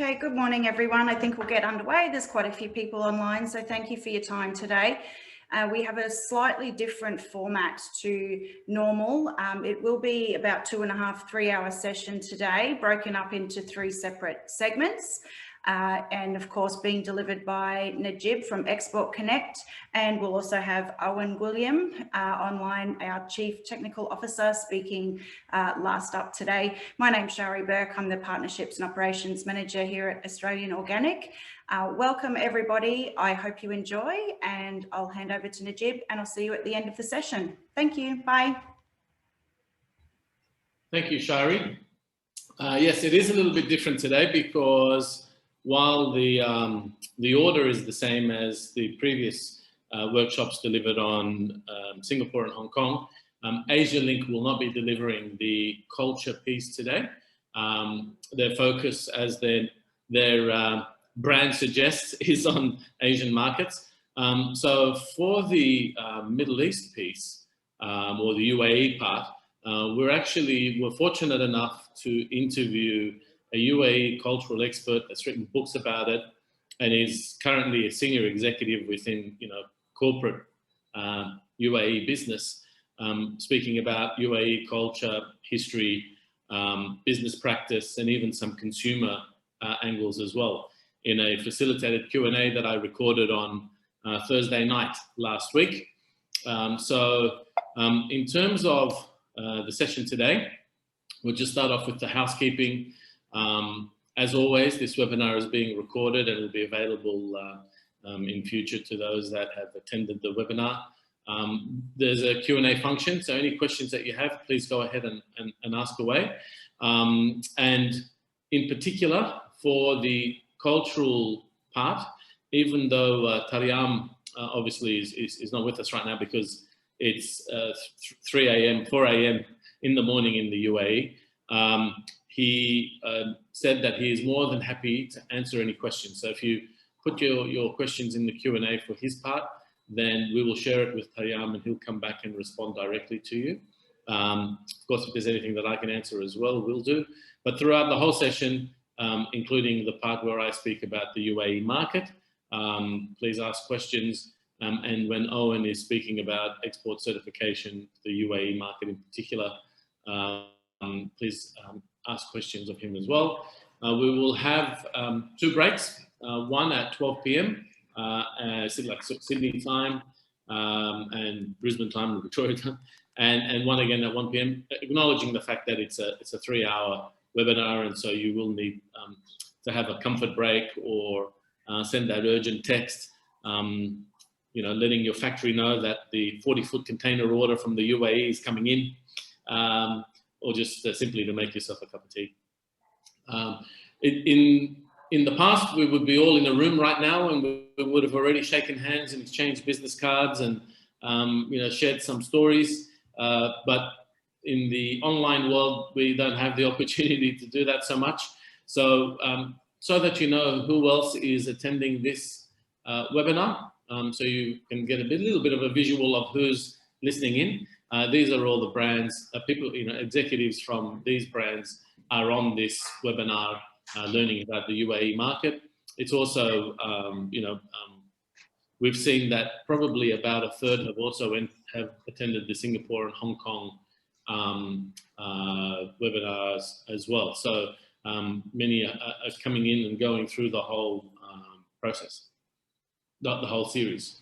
Okay, good morning, everyone. I think we'll get underway. There's quite a few people online, so thank you for your time today. We have a slightly different format to normal. It will be about 2.5, 3 hour session today, broken up into 3 separate segments. And of course being delivered by Najib from Export Connect, and we'll also have Owen William online, our Chief Technical Officer, speaking last up today. My name's Shari Burke. I'm the Partnerships and Operations Manager here at Australian Organic. Welcome everybody. I hope you enjoy, and I'll hand over to Najib and I'll see you at the end of the session. Thank you. Bye. Thank you, Shari. Yes, it is a little bit different today because while the order is the same as the previous workshops delivered on Singapore and Hong Kong, Asia Link will not be delivering the culture piece today. Their focus, as their brand suggests, is on Asian markets. So for the Middle East piece, or the UAE part, we're fortunate enough to interview a UAE cultural expert that's written books about it and is currently a senior executive within, corporate UAE business, speaking about UAE culture, history, business practice, and even some consumer angles as well, in a facilitated Q&A that I recorded on Thursday night last week. In terms of the session today, we'll just start off with the housekeeping. As always, this webinar is being recorded and will be available in future to those that have attended the webinar. There's a Q&A function, so any questions that you have, please go ahead and ask away. And in particular, for the cultural part, even though Taryam obviously is not with us right now because it's 3 a.m., 4 a.m. in the morning in the UAE, he said that he is more than happy to answer any questions. So if you put your questions in the Q&A for his part, then we will share it with Taryam and he'll come back and respond directly to you. Of course, if there's anything that I can answer as well, we'll do. But throughout the whole session, including the part where I speak about the UAE market, please ask questions. And when Owen is speaking about export certification, the UAE market in particular, please ask questions of him as well. We will have 2 breaks, one at 12 p.m. Like Sydney time and Brisbane time and Victoria time, and one again at 1 p.m. Acknowledging the fact that it's a 3-hour webinar, and so you will need to have a comfort break or send that urgent text, letting your factory know that the 40-foot container order from the UAE is coming in. Or just simply to make yourself a cup of tea. In the past, we would be all in a room right now and we would have already shaken hands and exchanged business cards and shared some stories. But in the online world, we don't have the opportunity to do that so much. So, so that you know who else is attending this webinar, so you can get a little bit of a visual of who's listening in. These are all the brands, people, executives from these brands are on this webinar learning about the UAE market. It's also, we've seen that probably about a third have also have attended the Singapore and Hong Kong webinars as well. So many are coming in and going through the whole process, the whole series.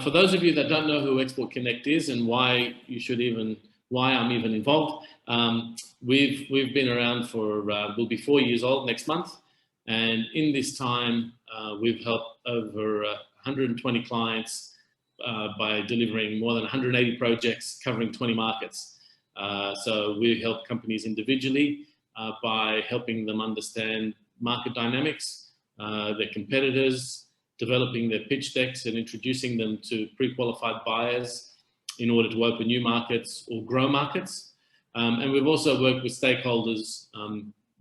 For those of you that don't know who Export Connect is and why I'm even involved, we've been around for, we'll be 4 years old next month. And in this time, we've helped over 120 clients by delivering more than 180 projects covering 20 markets. So we help companies individually by helping them understand market dynamics, their competitors, developing their pitch decks and introducing them to pre-qualified buyers in order to open new markets or grow markets. And we've also worked with stakeholders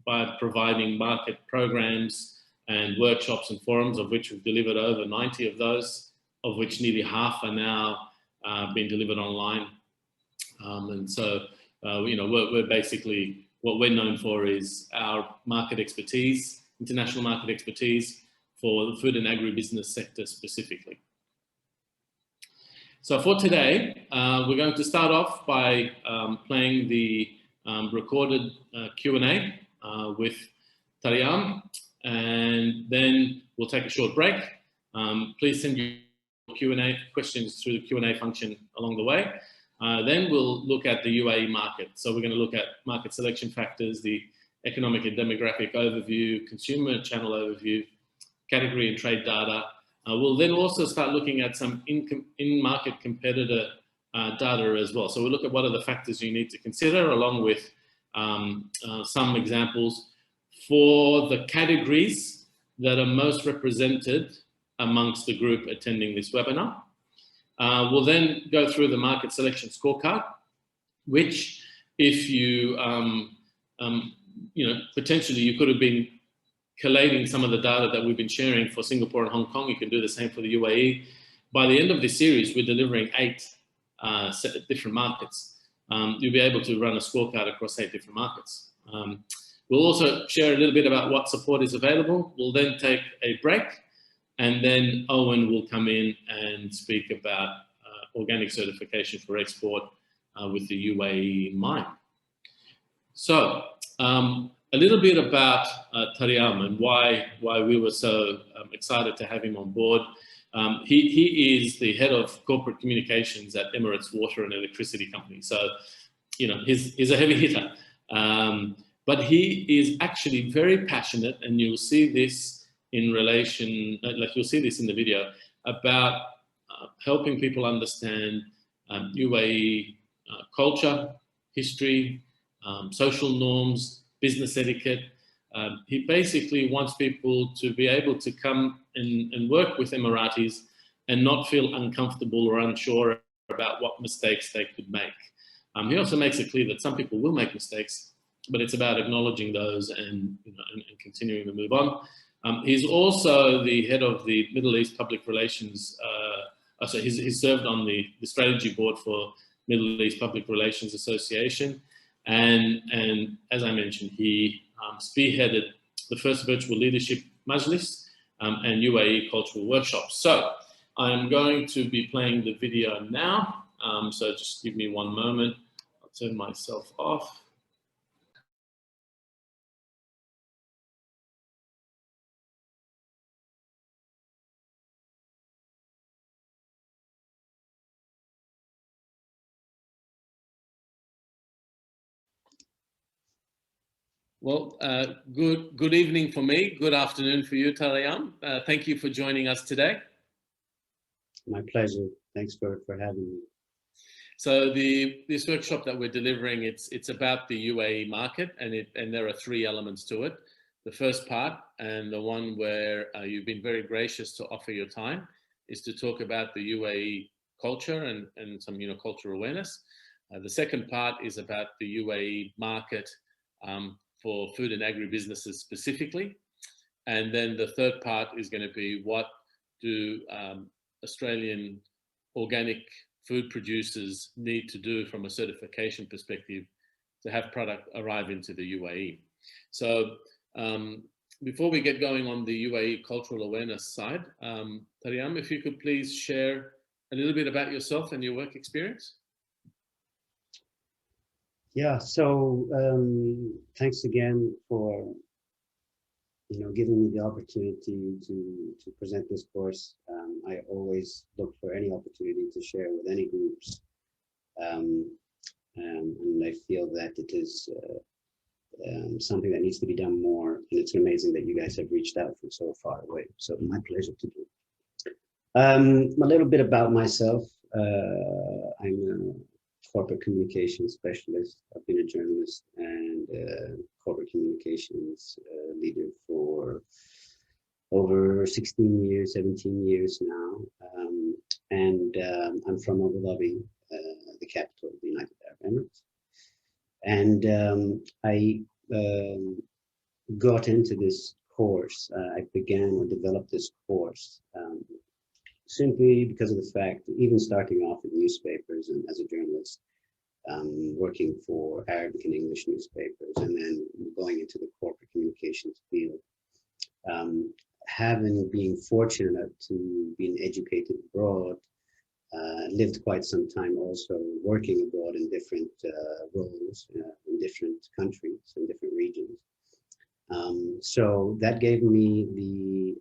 by providing market programs and workshops and forums, of which we've delivered over 90 of those, of which nearly half are now being delivered online. And so, we're basically what we're known for is our market expertise, international market expertise for the food and agribusiness sector specifically. So for today, we're going to start off by playing the recorded Q&A with Taryam, and then we'll take a short break. Please send your Q&A questions through the Q&A function along the way. Then we'll look at the UAE market. So we're going to look at market selection factors, the economic and demographic overview, consumer channel overview, category and trade data. We'll then also start looking at some in-market competitor data as well. So we'll look at what are the factors you need to consider, along with some examples for the categories that are most represented amongst the group attending this webinar. We'll then go through the market selection scorecard, which if you, potentially you could have been collating some of the data that we've been sharing for Singapore and Hong Kong. You can do the same for the UAE. By the end of this series, we're delivering 8 different markets. You'll be able to run a scorecard across 8 different markets. We'll also share a little bit about what support is available. We'll then take a break, and then Owen will come in and speak about organic certification for export with the UAE in mind. So, a little bit about Taryam and why we were so excited to have him on board. He is the head of corporate communications at Emirates Water and Electricity Company. So, he's a heavy hitter. But he is actually very passionate, and you'll see this in relation, like you'll see this in the video, about helping people understand UAE culture, history, social norms, business etiquette. He basically wants people to be able to come and work with Emiratis and not feel uncomfortable or unsure about what mistakes they could make. He also makes it clear that some people will make mistakes, but it's about acknowledging those and continuing to move on. He's also the head of the Middle East Public Relations. So he's served on the strategy board for Middle East Public Relations Association. And as I mentioned, he spearheaded the first virtual leadership majlis and UAE cultural workshops. So I'm going to be playing the video now. So just give me one moment. I'll turn myself off. Well, good evening for me. Good afternoon for you, Taryam. Thank you for joining us today. My pleasure. Thanks for having me. So this workshop that we're delivering, it's about the UAE market, and there are 3 elements to it. The first part, and the one where you've been very gracious to offer your time, is to talk about the UAE culture and some cultural awareness. The second part is about the UAE market for food and agribusinesses specifically. And then the third part is going to be what do Australian organic food producers need to do from a certification perspective to have product arrive into the UAE. So before we get going on the UAE cultural awareness side, Taryam, if you could please share a little bit about yourself and your work experience. Yeah, so thanks again for giving me the opportunity to present this course. I always look for any opportunity to share with any groups, and I feel that it is something that needs to be done more, and it's amazing that you guys have reached out from so far away. So my pleasure to do. A little bit about myself. I'm a corporate communications specialist. I've been a journalist and corporate communications leader for over 16 years, 17 years now. I'm from Abu Dhabi, the capital of the United Arab Emirates. And I got into this course. I began or developed this course simply because of the fact that even starting off in newspapers and as a journalist, working for Arabic and English newspapers, and then going into the corporate communications field. Having been fortunate to be educated abroad, lived quite some time also working abroad in different roles in different countries, in different regions. So that gave me the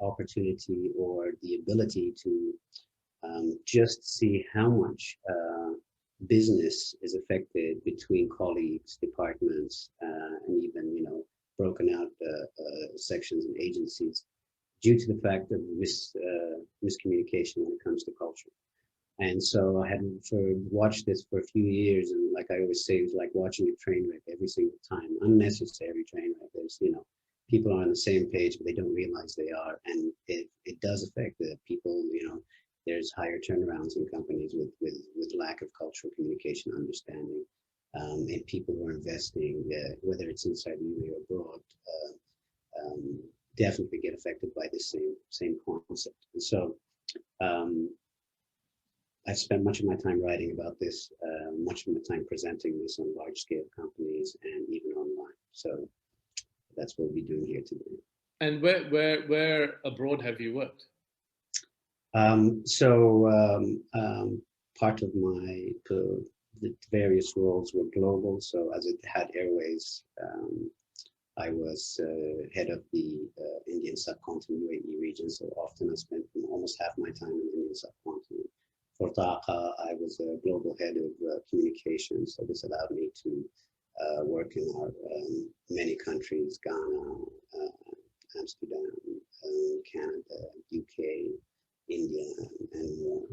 opportunity or the ability to just see how much business is affected between colleagues, departments, and even, you know, broken out sections and agencies due to the fact of miscommunication when it comes to culture. And so I had watched this for a few years, and like I always say, it was like watching a train wreck every single time, unnecessary train wreck. There's, you know, people are on the same page, but they don't realize they are, and it does affect the people. You know, there's higher turnarounds in companies with lack of cultural communication, understanding, and people who are investing, whether it's inside the UAE or abroad, definitely get affected by this same concept. And so I've spent much of my time writing about this, much of my time presenting this on large scale companies and even online. So that's what we'll be doing here today. And where abroad have you worked? Part of my the various roles were global. So as Etihad Airways, I was head of the Indian subcontinent UAE region. So often I spent almost half my time in the Indian subcontinent. For Taqa, I was a global head of communications. So this allowed me to work in our many countries: Ghana, Amsterdam, Canada, UK, India, and more.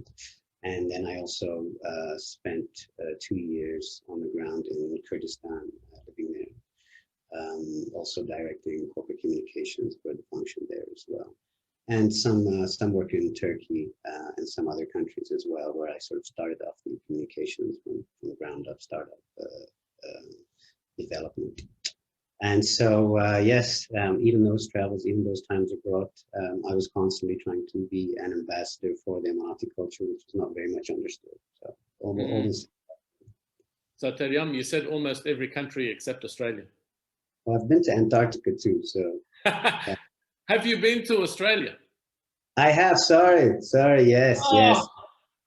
And then I also spent 2 years on the ground in Kurdistan, living there, also directing corporate communications for the function there as well. And some work in Turkey and some other countries as well, where I sort of started off the communications from the ground up, startup development. And so, yes, even those travels, even those times abroad, I was constantly trying to be an ambassador for the Emirati culture, which was not very much understood. So, almost. So, Taryam, you said almost every country except Australia. Well, I've been to Antarctica too, so. Have you been to Australia? I have, sorry, yes, oh, yes.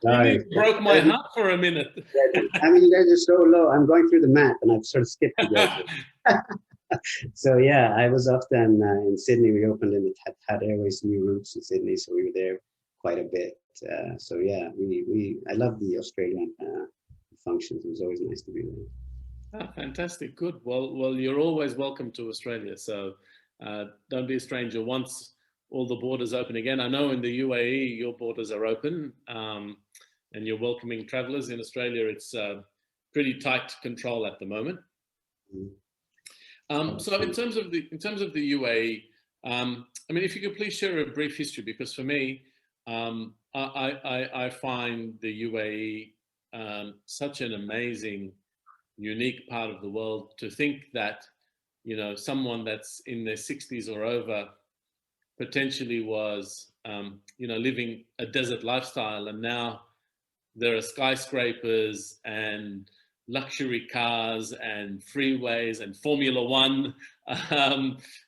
Sorry. You broke my heart for a minute. I mean, you guys are so low. I'm going through the map and I've sort of skipped you guys. So yeah, I was often in Sydney. We opened in the Etihad Airways new routes in Sydney, so we were there quite a bit. So yeah, I love the Australian functions. It was always nice to be there. Oh, fantastic, good. Well, you're always welcome to Australia. So don't be a stranger once all the borders open again. I know in the UAE your borders are open, and you're welcoming travellers. In Australia, it's pretty tight control at the moment. So in terms of the UAE, I mean, if you could please share a brief history, because for me, I find the UAE such an amazing, unique part of the world. To think that, you know, someone that's in their 60s or over potentially was, you know, living a desert lifestyle, and now there are skyscrapers and luxury cars and freeways and Formula One.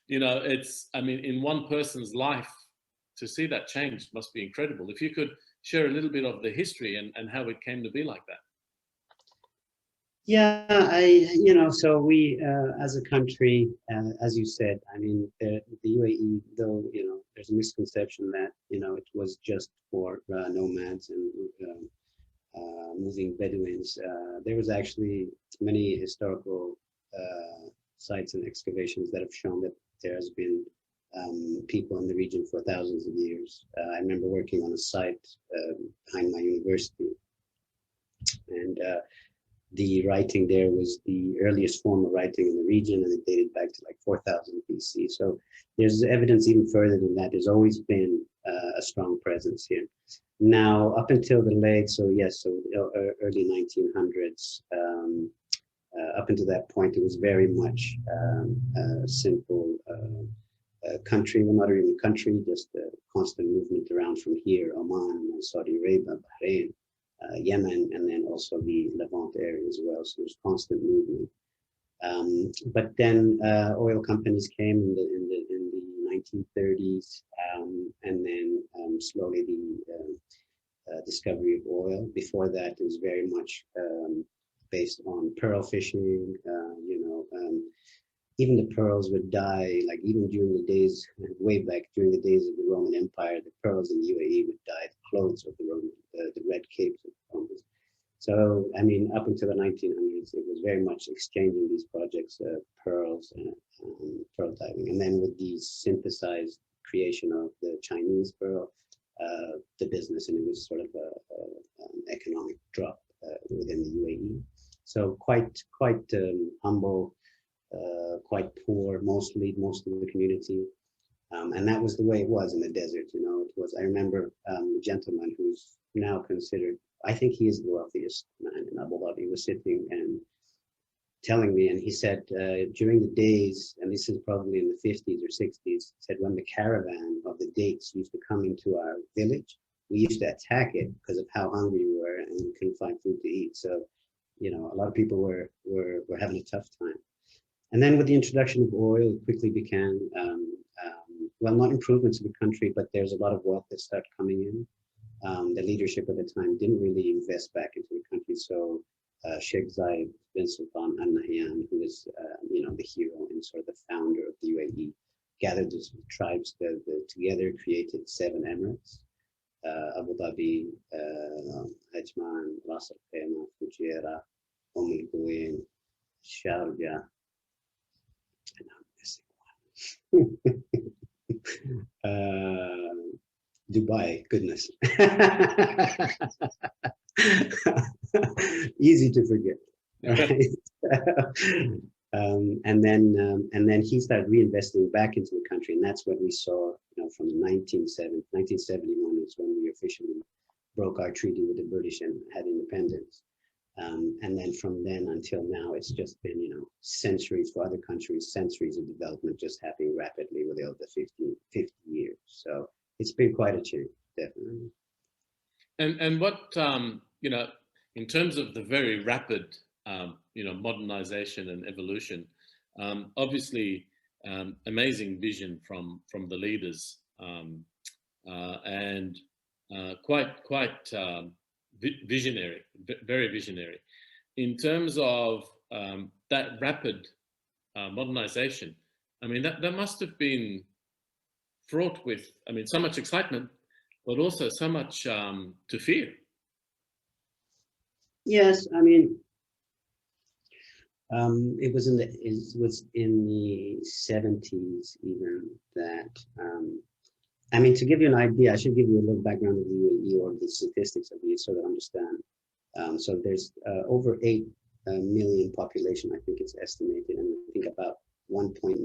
You know, it's, I mean, in one person's life, to see that change must be incredible. If you could share a little bit of the history and how it came to be like that. Yeah, you know, so we, as a country, as you said, I mean, the UAE, though, you know, there's a misconception that, you know, it was just for nomads and moving Bedouins. There was actually many historical sites and excavations that have shown that there has been people in the region for thousands of years. I remember working on a site behind my university, and the writing there was the earliest form of writing in the region, and it dated back to like 4000 BC. So there's evidence even further than that. There's always been a strong presence here. Now, up until the late, so yes, so early 1900s, up until that point, it was very much a simple country, well, not even a country, just a constant movement around from here, Oman, Saudi Arabia, Bahrain, Yemen, and then also the Levant area as well. So there's constant movement. But then oil companies came in the 1930s, and then slowly the discovery of oil. Before that, it was very much based on pearl fishing. Even the pearls would die, like even during the days, way back during the days of the Roman Empire, the pearls in the UAE would dye the clothes of the Roman, the red capes of the Romans. So, I mean, up until the 1900s, it was very much exchanging these projects, pearls and pearl diving. And then with the synthesized creation of the Chinese pearl, the business, and it was sort of an economic drop within the UAE. So quite humble, quite poor, most of the community. And that was the way it was in the desert, you know. It was, I remember a gentleman who's now considered, I think he is the wealthiest man in Abu Dhabi, was sitting and telling me, and he said during the days, and this is probably in the 50s or 60s, said when the caravan of the dates used to come into our village, we used to attack it because of how hungry we were and we couldn't find food to eat. So, you know, a lot of people were having a tough time. And then with the introduction of oil, it quickly began, well, not improvements in the country, but there's a lot of wealth that started coming in. The leadership at the time didn't really invest back into the country. So Sheikh Zayed bin Sultan Al Nahyan, who is, you know, the hero and sort of the founder of the UAE, gathered the tribes together, created 7 Emirates, Abu Dhabi, Ajman, Ras Al Khaimah, Fujairah, Al Quwain, Sharjah, and I'm missing one. Dubai, goodness. Easy to forget. Right? And then he started reinvesting back into the country, and that's what we saw, you know, from 1971 is when we officially broke our treaty with the British and had independence. And then from then until now, it's just been, you know, centuries for other countries, centuries of development just happening rapidly with over 50 years. So it's been quite a change, definitely. And what, you know, in terms of the very rapid, you know, modernization and evolution, obviously amazing vision from the leaders, and quite visionary, very visionary. In terms of that rapid modernization, I mean, that must have been fraught with, I mean, so much excitement, but also so much to fear. Yes, I mean, it was in the 70s even that. I mean, to give you an idea, I should give you a little background of the UAE or the statistics of the so that I understand. So there's over 8 million population, I think it's estimated, and I think about 1.9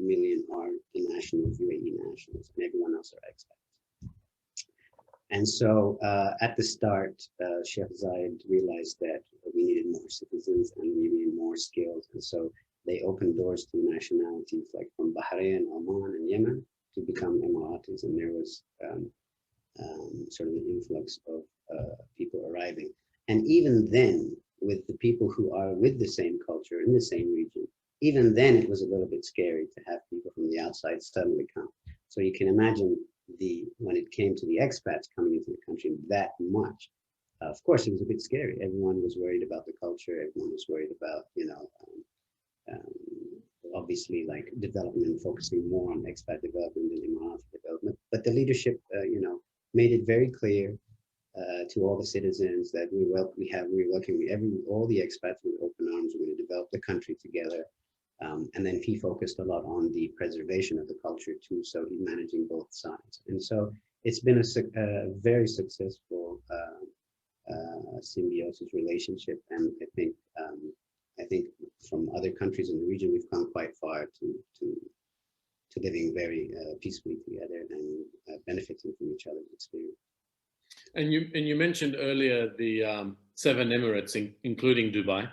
million are the nationals, UAE nationals, and everyone else are expats. And so at the start, Sheikh Zayed realized that we needed more citizens and we needed more skills. And so they opened doors to nationalities like from Bahrain, Oman, and Yemen to become Emiratis. And there was sort of an influx of people arriving. And even then, with the people who are with the same culture in the same region, even then it was a little bit scary to have people from the outside suddenly come. So you can imagine when it came to the expats coming into the country that much, of course it was a bit scary. Everyone was worried about the culture. Everyone was worried about, you know, obviously like development, focusing more on expat development than Emirati development. But the leadership, you know, made it very clear to all the citizens that we're welcoming all the expats with open arms. We're going to develop the country together. And then he focused a lot on the preservation of the culture too. So he's managing both sides. And so it's been a very successful symbiosis relationship. And I think from other countries in the region, we've come quite far to living very peacefully together and benefiting from each other's experience. And you mentioned earlier the 7 Emirates, including Dubai,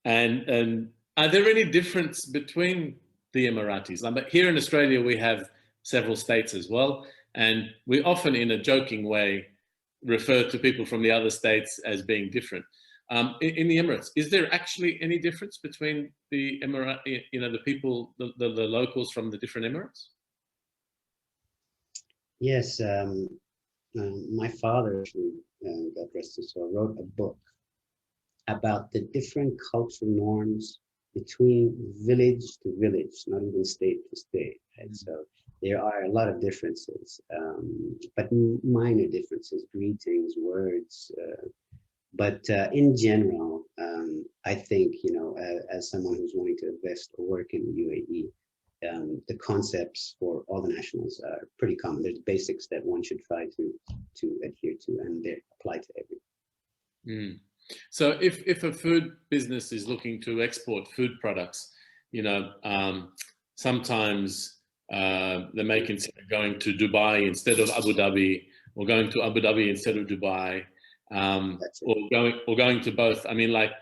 and are there any difference between the Emiratis? But here in Australia, we have several states as well, and we often, in a joking way, refer to people from the other states as being different. In the Emirates, is there actually any difference between the Emirate, the people, the locals from the different Emirates? Yes, my father actually, God rest his soul, wrote a book about the different cultural norms between village to village, not even state to state. Right? So there are a lot of differences, but minor differences, greetings, words. But in general, I think, as someone who's wanting to invest or work in the UAE, the concepts for all the nationals are pretty common. There's basics that one should try to adhere to, and they apply to everyone. So if a food business is looking to export food products, sometimes they may consider going to Dubai instead of Abu Dhabi, or going to Abu Dhabi instead of Dubai, or going to both. I mean, like,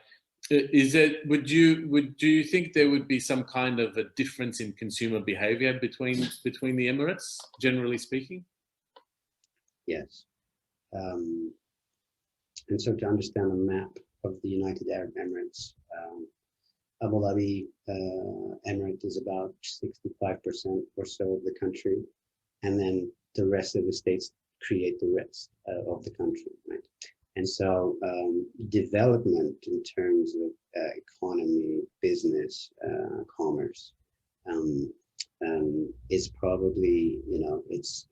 do you think there would be some kind of a difference in consumer behavior between the Emirates, generally speaking? Yes. And so to understand the map of the United Arab Emirates, Abu Dhabi Emirate is about 65% or so of the country, and then the rest of the states create the rest of the country, right? And so development in terms of economy, business, commerce, is probably, it's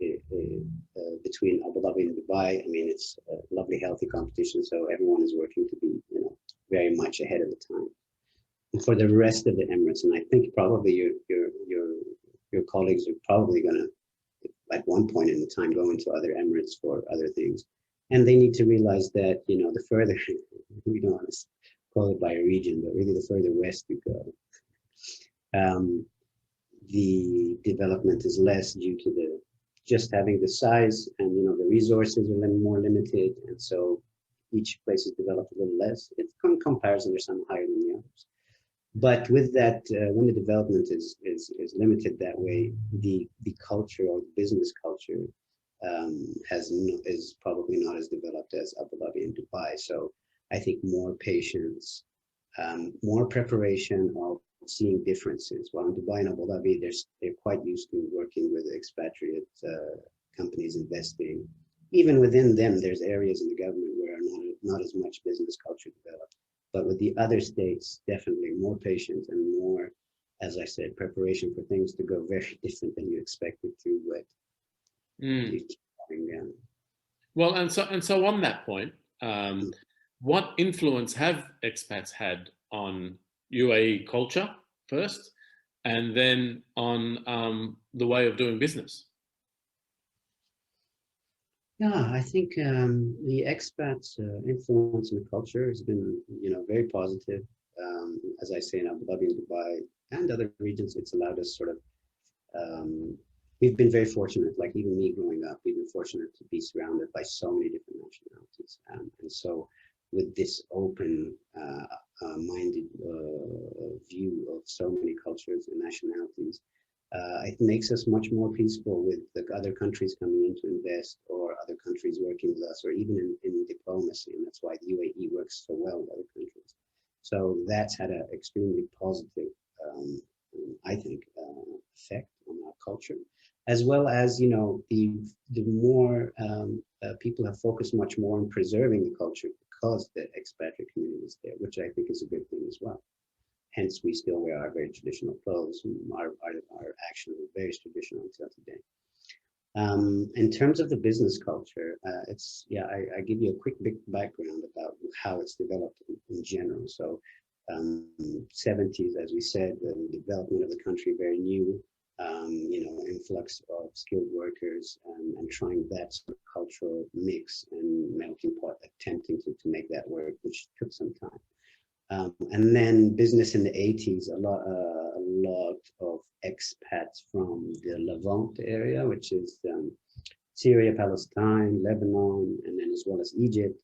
between Abu Dhabi and Dubai. I mean, it's a lovely, healthy competition. So everyone is working to be, very much ahead of the time. And for the rest of the Emirates, and I think probably your colleagues are probably going to, at one point in time, go into other Emirates for other things. And they need to realize that, the further, we don't want to call it by a region, but really the further west you go, the development is less due to just having the size, and the resources are more limited, and so each place is developed a little less. It's in comparison, there's some higher than the others. But with that, when the development is limited that way, the culture or business culture is probably not as developed as Abu Dhabi and Dubai. So I think more patience, more preparation of seeing differences. While in Dubai and Abu Dhabi, they're quite used to working with expatriate companies investing. Even within them, there's areas in the government where are not as much business culture developed. But with the other states, definitely more patience and more, as I said, preparation for things to go very different than you expected to. Well, and so on that point, what influence have expats had on UAE culture first, and then on the way of doing business? Yeah, I think the expats' influence in the culture has been, very positive. As I say, in Abu Dhabi and Dubai and other regions, it's allowed us sort of. We've been very fortunate. Like even me growing up, we've been fortunate to be surrounded by so many different nationalities, and so with this open-minded view of so many cultures and nationalities. It makes us much more peaceful with the other countries coming in to invest, or other countries working with us, or even in diplomacy. And that's why the UAE works so well with other countries. So that's had an extremely positive, I think, effect on our culture, as well as, the more people have focused much more on preserving the culture because the expatriate community is there, which I think is a good thing as well. Hence, we still wear our very traditional clothes. Our actions are very traditional until today. In terms of the business culture, I give you a quick big background about how it's developed in general. So, 70s, as we said, the development of the country very new, influx of skilled workers, and trying that sort of cultural mix and melting pot, attempting to make that work, which took some time. And then business in the 80s, a lot of expats from the Levant area, which is Syria, Palestine, Lebanon, and then as well as Egypt.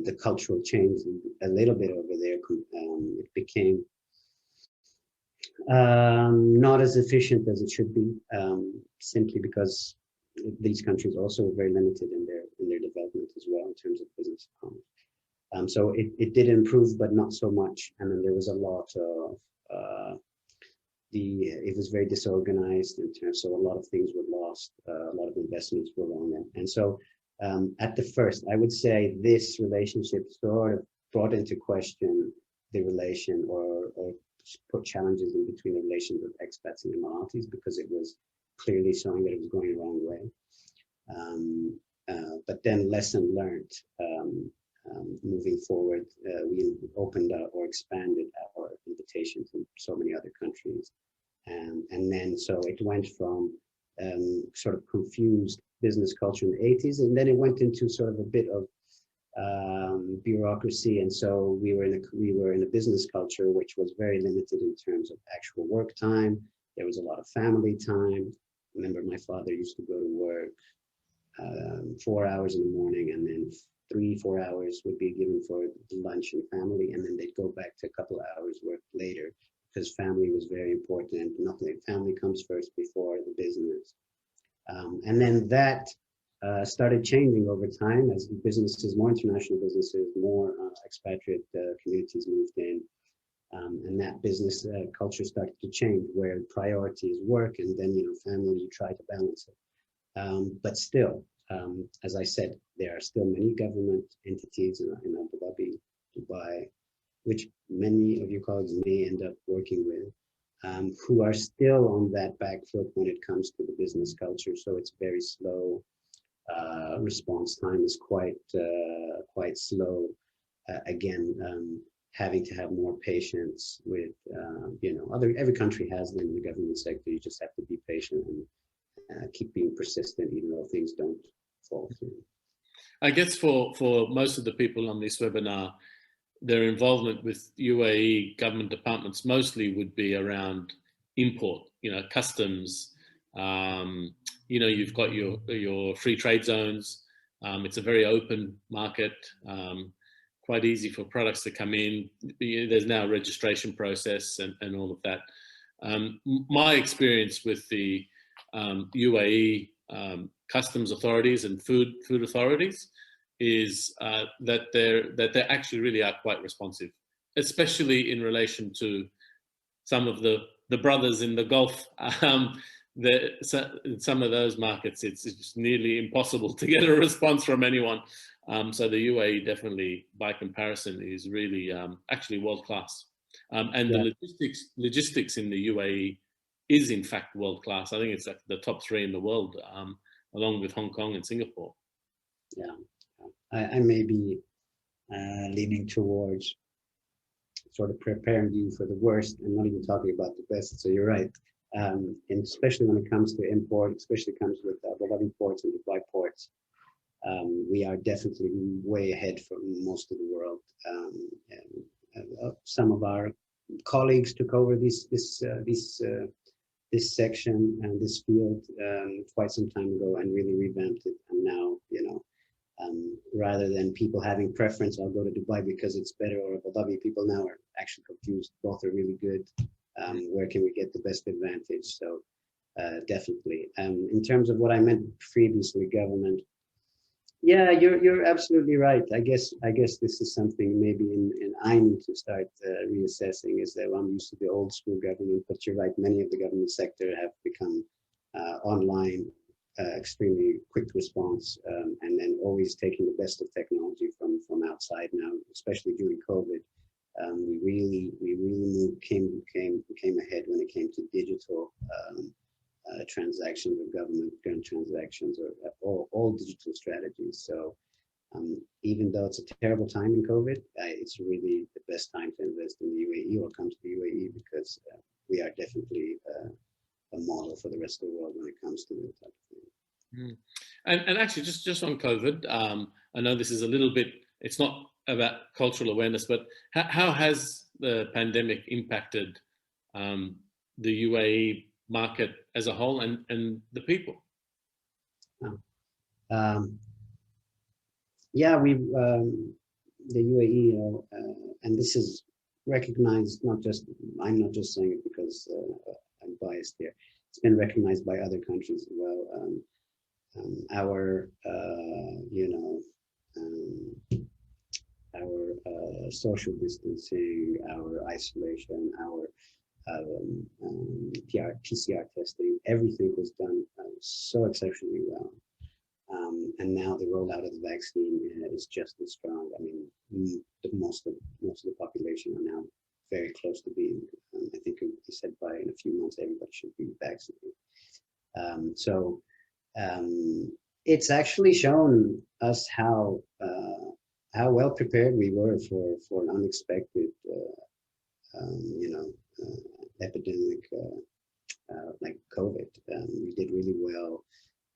The cultural change a little bit over there. It became not as efficient as it should be, simply because these countries also were very limited in their development as well in terms of business commerce. So it did improve, but not so much. And then there was a lot of it was very disorganized in terms, so a lot of things were lost, a lot of investments were wrong. And so at the first, I would say this relationship sort of brought into question the relation or put challenges in between the relations of expats and Emiratis, because it was clearly showing that it was going the wrong way. But then lesson learned, moving forward, we opened up or expanded our invitation to so many other countries. And then so it went from sort of confused business culture in the 80s, and then it went into sort of a bit of bureaucracy. And so we were in a business culture which was very limited in terms of actual work time. There was a lot of family time. I remember my father used to go to work 4 hours in the morning, and then 3-4 hours would be given for lunch and family, and then they'd go back to a couple of hours work later, because family was very important. Nothing, family comes first before the business. And then that started changing over time as businesses, more international businesses, more expatriate communities moved in. And that business culture started to change, where priority is work, and then, family, you try to balance it. But still, as I said, there are still many government entities in Abu Dhabi, Dubai, which many of your colleagues may end up working with, who are still on that back foot when it comes to the business culture. So it's very slow. Response time is quite slow. Again, having to have more patience with, every country has them in the government sector. You just have to be patient and keep being persistent, even though things don't fall through. I guess for most of the people on this webinar, their involvement with UAE government departments mostly would be around import, customs. You've got your free trade zones. It's a very open market, quite easy for products to come in. There's now a registration process and all of that. My experience with the UAE customs authorities and food authorities is that they actually really are quite responsive, especially in relation to some of the brothers in the Gulf. In some of those markets, it's just nearly impossible to get a response from anyone. So the UAE definitely, by comparison, is really actually world class. And yeah, the logistics in the UAE is in fact world class. I think it's like the top 3 in the world, along with Hong Kong and Singapore. Yeah, I may be leaning towards sort of preparing you for the worst and not even talking about the best. So you're right. And especially when it comes to import, especially comes with Abu Dhabi ports and Dubai ports, we are definitely way ahead from most of the world. Some of our colleagues took over this section and this field quite some time ago and really revamped it. And now, rather than people having preference, I'll go to Dubai because it's better, or Abu Dhabi, people now are actually confused. Both are really good. Where can we get the best advantage? So definitely. In terms of what I meant previously, government. Yeah, you're absolutely right. I guess this is something maybe I need to start reassessing. Is that I'm used to the old school government, but you're right. Many of the government sector have become online, extremely quick response, and then always taking the best of technology from outside now, especially during COVID. We really came ahead when it came to digital transactions of government transactions or all digital strategies. So even though it's a terrible time in COVID, it's really the best time to invest in the UAE or come to the UAE, because we are definitely a model for the rest of the world when it comes to that type of thing. And actually, just on COVID, I know this is a little bit, it's not about cultural awareness, but how has the pandemic impacted the UAE market as a whole and the people? Yeah, we've the UAE, and this is recognized, I'm not just saying it because I'm biased here. It's been recognized by other countries as well. our you know our social distancing, our isolation, our PCR testing, everything was done so exceptionally well. And now the rollout of the vaccine is just as strong. I mean, most of the population are now very close to being. I think he said by in a few months everybody should be vaccinated. So it's actually shown us how well prepared we were for an unexpected, you know, epidemic like COVID. We did really well.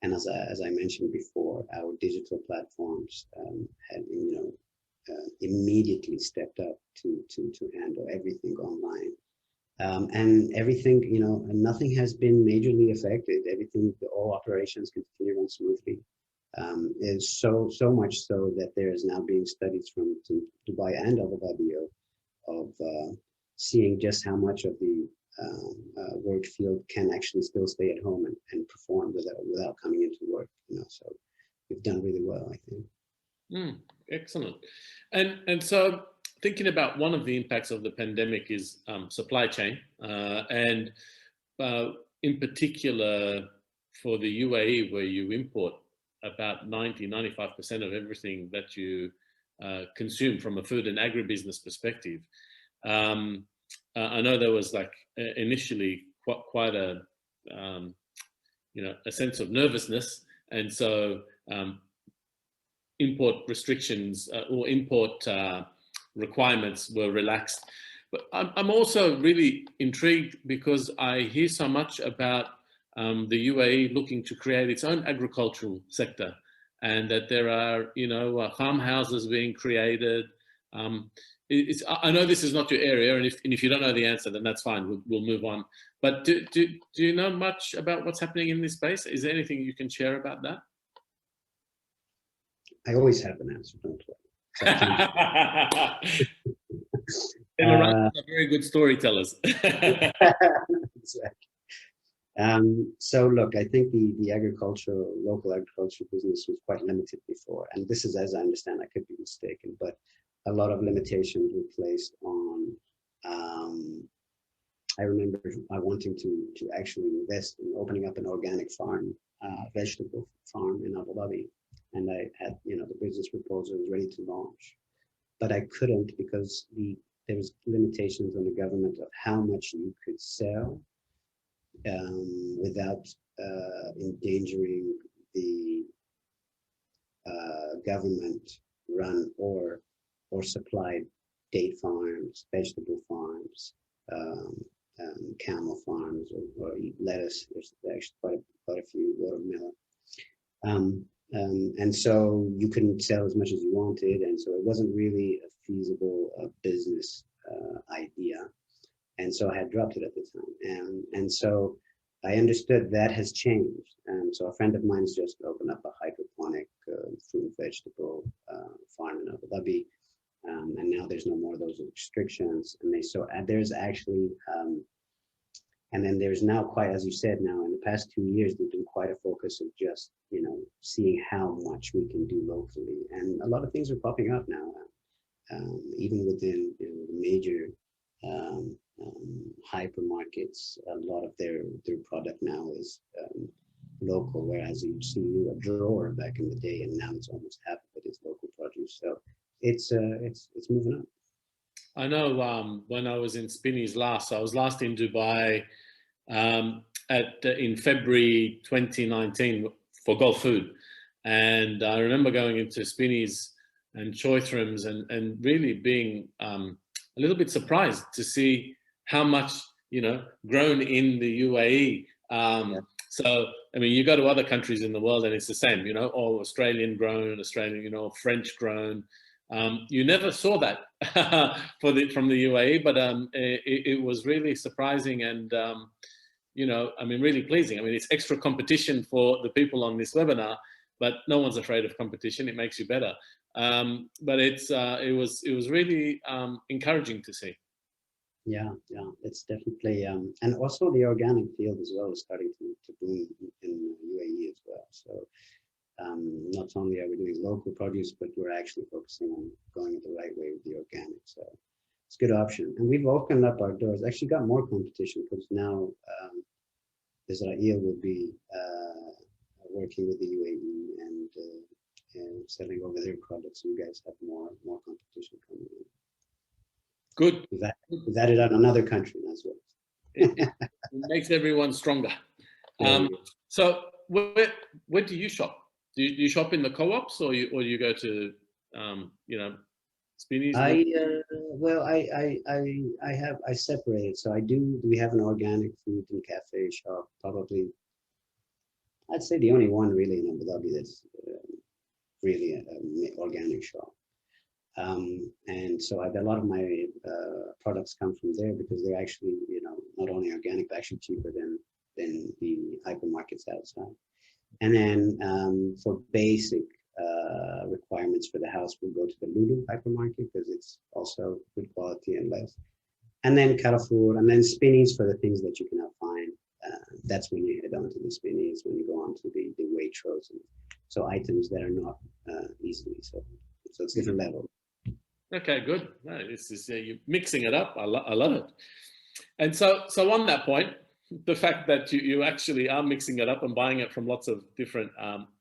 And as I mentioned before, our digital platforms had, you know, immediately stepped up to handle everything online. And everything, you know, nothing has been majorly affected. Everything, all operations continue on smoothly. It's so much so that there is now being studies from Dubai and Abu Dhabi of seeing just how much of the work field can actually still stay at home and perform without coming into work. You know, so we've done really well, I think. Excellent. And so thinking about one of the impacts of the pandemic is supply chain, and in particular for the UAE, where you import about 95% of everything that you consume from a food and agribusiness perspective. I know there was like initially quite a you know, a sense of nervousness, and so import restrictions or import requirements were relaxed. But I'm also really intrigued because I hear so much about the UAE looking to create its own agricultural sector, and that there are, you know, farmhouses being created. I know this is not your area, and if you don't know the answer, then that's fine. We'll move on. But do you know much about what's happening in this space? Is there anything you can share about that? I always have an answer, don't I? Emirates are very good storytellers. Exactly. So look, I think the local agricultural business was quite limited before, and this is, as I understand, I could be mistaken, but a lot of limitations were placed on. I remember wanting to actually invest in opening up an organic farm, vegetable farm in Abu Dhabi, and I had, you know, the business proposal was ready to launch, but I couldn't because there was limitations on the government of how much you could sell without endangering the government-run or supplied date farms, vegetable farms, camel farms, or lettuce. There's actually quite a few, watermelon. And so you couldn't sell as much as you wanted, and so it wasn't really a feasible business idea. And so I had dropped it at the time. And so I understood that has changed. And so a friend of mine has just opened up a hydroponic fruit vegetable farm in Abu Dhabi. And now there's no more of those restrictions. And there's actually, and then there's now quite, as you said, now in the past 2 years, there's been quite a focus of just, you know, seeing how much we can do locally. And a lot of things are popping up now, even within, you know, the major hypermarkets. A lot of their product now is local, whereas you'd see a drawer back in the day, and now it's almost half of it is local produce. So it's moving up. I know when I was in Spinneys last, I was last in Dubai in February 2019 for Gulf Food, and I remember going into Spinneys and Choithrams and really being a little bit surprised to see how much, you know, grown in the UAE. So, I mean, you go to other countries in the world and it's the same, you know, all Australian grown, you know, French grown. You never saw that from the UAE, but it was really surprising and, you know, I mean, really pleasing. I mean, it's extra competition for the people on this webinar, but no one's afraid of competition. It makes you better. But it was really encouraging to see. Yeah, it's definitely, and also the organic field as well is starting to boom in UAE as well. So Not only are we doing local produce, but we're actually focusing on going the right way with the organic. So it's a good option. And we've opened up our doors. Actually got more competition because now Israel will be working with the UAE and selling over their products. So you guys have more competition coming in. Good. We've added on another country as well. It makes everyone stronger. So where do you shop? Do you shop in the co-ops or you go to Spinneys? I separated. So we have an organic food and cafe shop, probably I'd say the only one really in Abu Dhabi that's really an organic shop. And so a lot of my products come from there because they're actually, not only organic, but actually cheaper than the hypermarkets outside. And then for basic requirements for the house, we'll go to the Lulu hypermarket because it's also good quality and less. And then Carrefour, and then Spinneys for the things that you cannot find. That's when you head on to the Spinneys, when you go on to the Waitrose. So items that are not easily sold. So it's different level. Okay, good. No, this is you're mixing it up. I love it. And so on that point, the fact that you actually are mixing it up and buying it from lots of different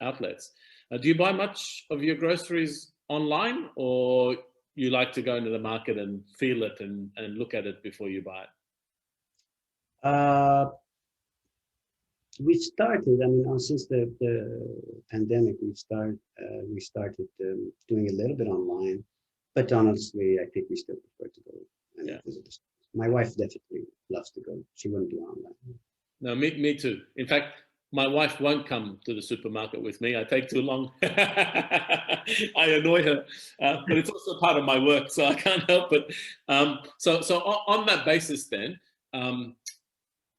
outlets. Do you buy much of your groceries online, or you like to go into the market and feel it and look at it before you buy it? We started, since the pandemic, we started doing a little bit online, but honestly, I think we still prefer to go and visit the stores. My wife definitely loves to go. She wouldn't do online. No, me too. In fact, my wife won't come to the supermarket with me. I take too long. I annoy her, but it's also part of my work, so I can't help it. So on that basis, then,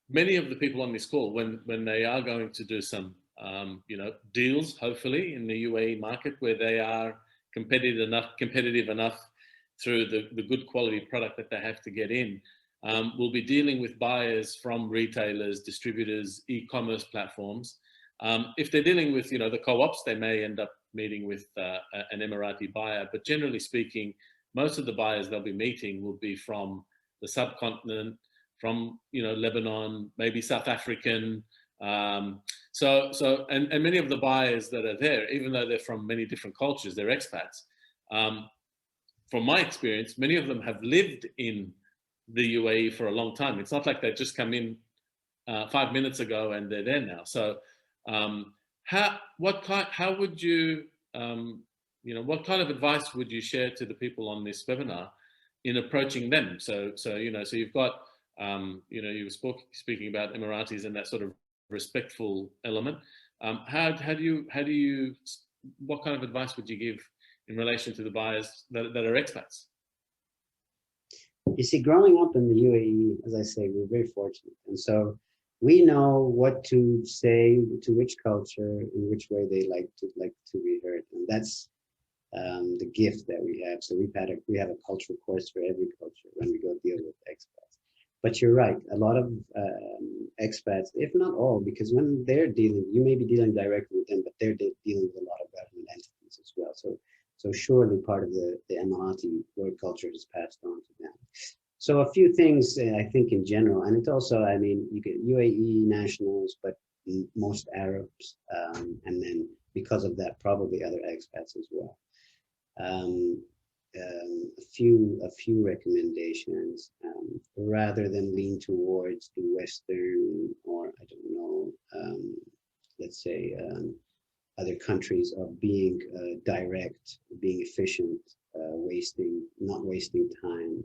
many of the people on this call, when they are going to do some, deals, hopefully in the UAE market where they are competitive enough through the good quality product that they have to get in, we'll be dealing with buyers from retailers, distributors, e-commerce platforms. If they're dealing with, the co-ops, they may end up meeting with an Emirati buyer. But generally speaking, most of the buyers they'll be meeting will be from the subcontinent, from Lebanon, maybe South African. So many of the buyers that are there, even though they're from many different cultures, they're expats. From my experience, many of them have lived in the UAE for a long time. It's not like they've just come in 5 minutes ago and they're there now. So how would you, what kind of advice would you share to the people on this webinar in approaching them? So you've got, you were speaking about Emiratis and that sort of respectful element. How do you, what kind of advice would you give in relation to the buyers that are expats? You see, growing up in the UAE, as I say, we're very fortunate. And so we know what to say to which culture, in which way they like to be heard. And that's the gift that we have. So we have a cultural course for every culture when we go deal with expats. But you're right, a lot of expats, if not all, because when they're dealing, you may be dealing directly with them, but they're dealing with a lot of government entities as well. So surely part of the Emirati work culture is passed on to them. So a few things, I think, in general, and it's also, you get UAE nationals, but most Arabs, and then because of that, probably other expats as well. A few recommendations, rather than lean towards the Western, or I don't know, let's say other countries of being direct, being efficient, not wasting time,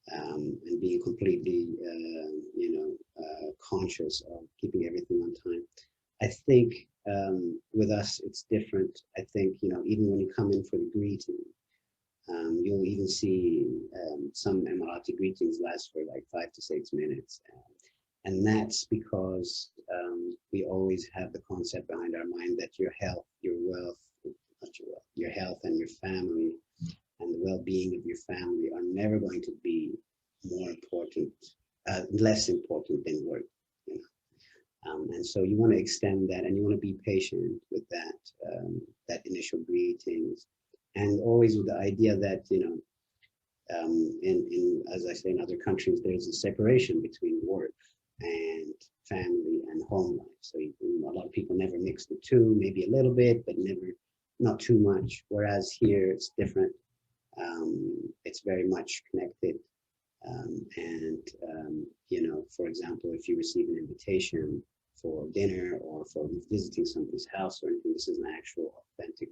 and being completely, conscious of keeping everything on time. I think with us, it's different. I think, even when you come in for the greeting, you'll even see some Emirati greetings last for like 5 to 6 minutes. And that's because we always have the concept behind our mind that your health, your wealth, your health and your family and the well-being of your family are never going to be more important, less important than work. And so you want to extend that, and you want to be patient with that, that initial greetings, and always with the idea that, you know, as I say, in other countries, there's a separation between work and family and home life. So a lot of people never mix the two, maybe a little bit, but not too much. Whereas here it's different. It's very much connected. You know, for example, if you receive an invitation for dinner or for visiting somebody's house or anything, this is an actual authentic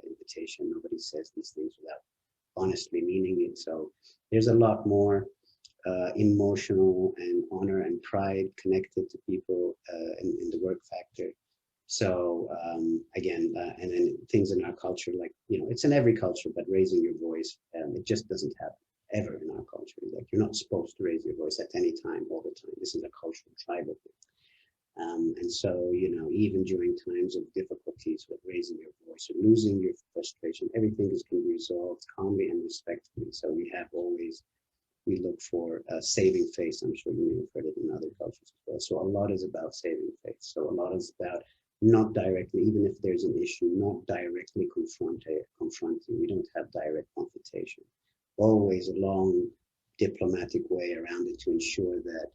invitation. Nobody says these things without honestly meaning it. So there's a lot more emotional and honor and pride connected to people in the work factor. So again, and then things in our culture, like, you know, it's in every culture, but raising your voice, it just doesn't happen ever in our culture. Like, you're not supposed to raise your voice at any time, all the time. This is a cultural tribal thing. And so, you know, even during times of difficulties with raising your voice or losing your frustration, everything can be resolved calmly and respectfully. So we look for saving face. I'm sure you may have heard it in other cultures as well. So a lot is about saving face. So a lot is about not directly, even if there's an issue, not directly confronting. We don't have direct confrontation. Always a long diplomatic way around it to ensure that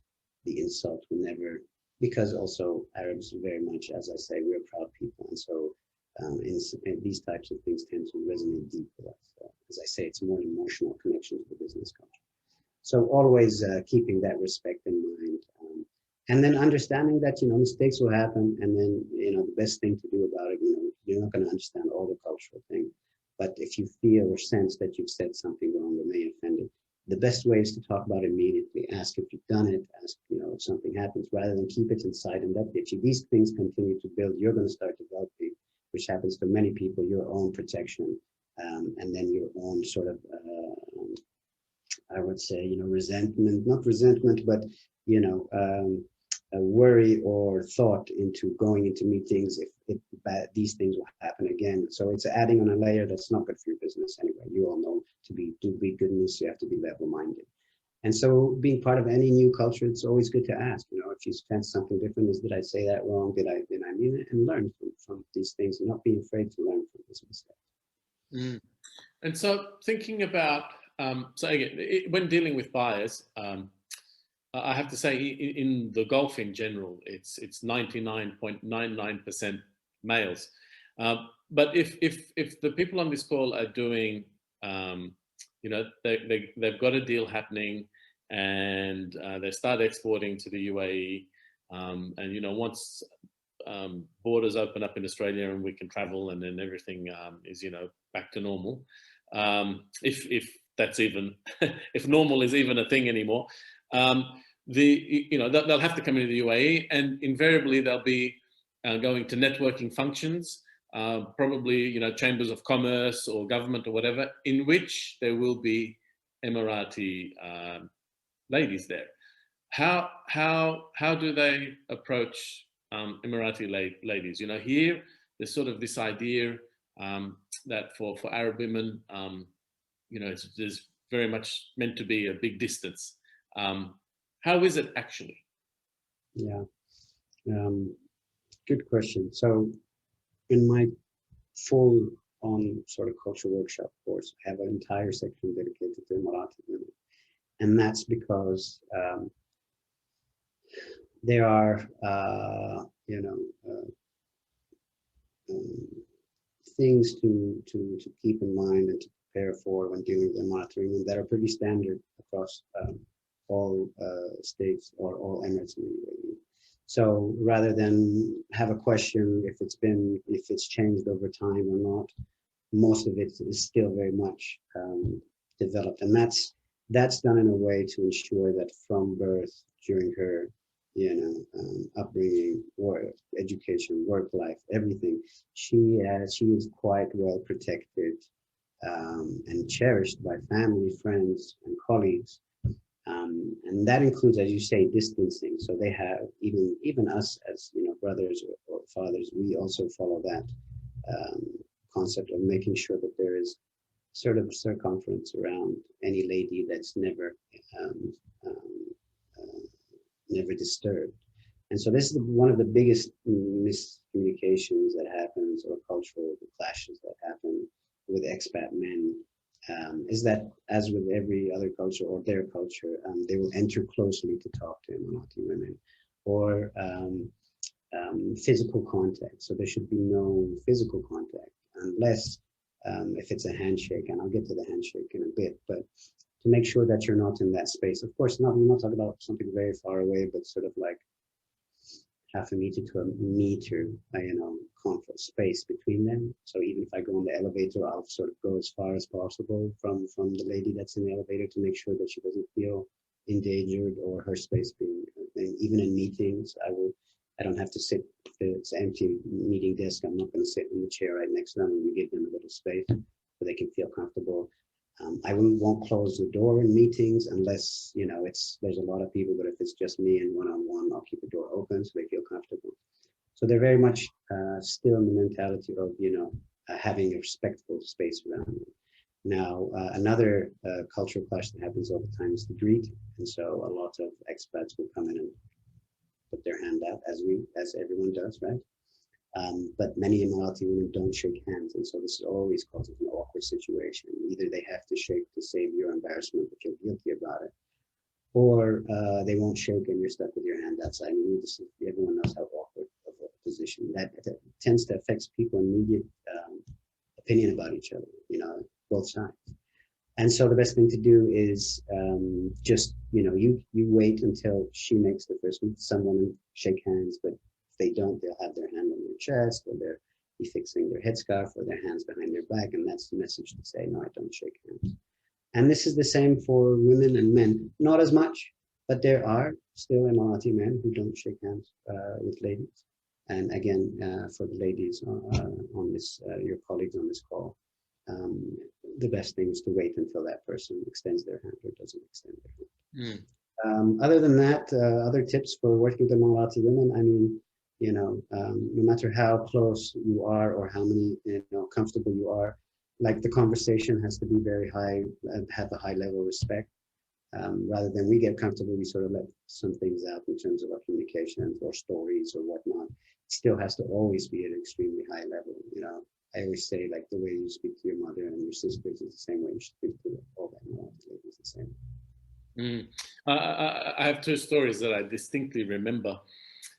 the insult will never, because also Arabs are very much, as I say, we're proud people. And so in these types of things tend to resonate deep with us. As I say, it's more emotional connection to the business culture. So always keeping that respect in mind. And then understanding that, you know, mistakes will happen. And then, you know, the best thing to do about it, you know, you're not going to understand all the cultural thing. But if you feel or sense that you've said something wrong or may offend it, the best way is to talk about it immediately. Ask if you've done it, ask, you know, if something happens, rather than keep it inside. And that if these things continue to build, you're going to start developing, which happens to many people, your own protection, and then your own sort of, I would say, you know, resentment, not resentment, but, you know, a worry or thought into going into meetings if these things will happen again. So it's adding on a layer that's not good for your business anyway. You all know to be good news, you have to be level-minded. And so being part of any new culture, it's always good to ask, you know, if you sense something different, did I say that wrong? Did I mean it? And learn from these things and not be afraid to learn from this mistake. Mm. And so thinking about, so again, when dealing with buyers, I have to say in the Gulf in general, it's 99.99% males. But if the people on this call are doing, you know, they've got a deal happening and they start exporting to the UAE, and, you know, once borders open up in Australia and we can travel and then everything is, you know, back to normal. If that's even, if normal is even a thing anymore, you know, they'll have to come into the UAE, and invariably they'll be going to networking functions, probably, you know, chambers of commerce or government or whatever, in which there will be Emirati ladies there. How do they approach Emirati ladies? You know, here there's sort of this idea that for Arab women, you know, there's very much meant to be a big distance. How is it actually? Yeah, good question. So in my full-on sort of culture workshop course, I have an entire section dedicated to Emirati women. And that's because there are, you know, things to keep in mind and to prepare for when dealing with Emirati women that are pretty standard across all states or all Emirates in the UAE. So rather than have a question if it's changed over time or not, most of it is still very much developed, and that's done in a way to ensure that from birth, during her, you know, upbringing, work, education, work life, everything, she is quite well protected and cherished by family, friends, and colleagues. And that includes, as you say, distancing. So they have, even us as, you know, brothers or fathers, we also follow that concept of making sure that there is sort of circumference around any lady that's never disturbed. And so this is one of the biggest miscommunications that happens, or cultural clashes that happen with expat men, is that, as with every other culture or their culture, they will enter closely to talk to Emirati women, or physical contact. So there should be no physical contact unless if it's a handshake, and I'll get to the handshake in a bit, but to make sure that you're not in that space. Of course, we're not talking about something very far away, but sort of like half a meter to a meter, comfort space between them. So even if I go in the elevator, I'll sort of go as far as possible from the lady that's in the elevator to make sure that she doesn't feel endangered or her space being, and even in meetings, I don't have to sit, if it's an empty meeting desk, I'm not going to sit in the chair right next to them, and we give them a little space so they can feel comfortable. I won't close the door in meetings unless, there's a lot of people, but if it's just me and one-on-one, I'll keep the door open so they feel comfortable. So they're very much still in the mentality of, having a respectful space around them. Now, another cultural clash that happens all the time is the greeting. And so a lot of expats will come in and put their hand out, as everyone does, right? But many Emirati women don't shake hands, and so this is always causes an awkward situation. Either they have to shake to save your embarrassment, but you're guilty about it, or they won't shake and you're stuck with your hand outside. I mean, everyone knows how awkward of a position that tends to affect people's immediate opinion about each other, both sides. And so the best thing to do is just, you wait until she makes the first move, someone and shake hands, but if they don't, they'll have their hand on their chest, or they're fixing their headscarf, or their hands behind their back, and that's the message to say, no, I don't shake hands. And this is the same for women and men, not as much, but there are still Emirati men who don't shake hands with ladies. And again, for the ladies on this, your colleagues on this call, the best thing is to wait until that person extends their hand or doesn't extend their hand. Other than that, other tips for working with Emirati women, I mean, no matter how close you are or how many, comfortable you are, like the conversation has to be very high and have a high level of respect. Rather than we get comfortable, we sort of let some things out in terms of our communications or stories or whatnot. It still has to always be at an extremely high level. I always say, like, the way you speak to your mother and your sisters is the same way you speak to all the ladies, the same. I have two stories that I distinctly remember.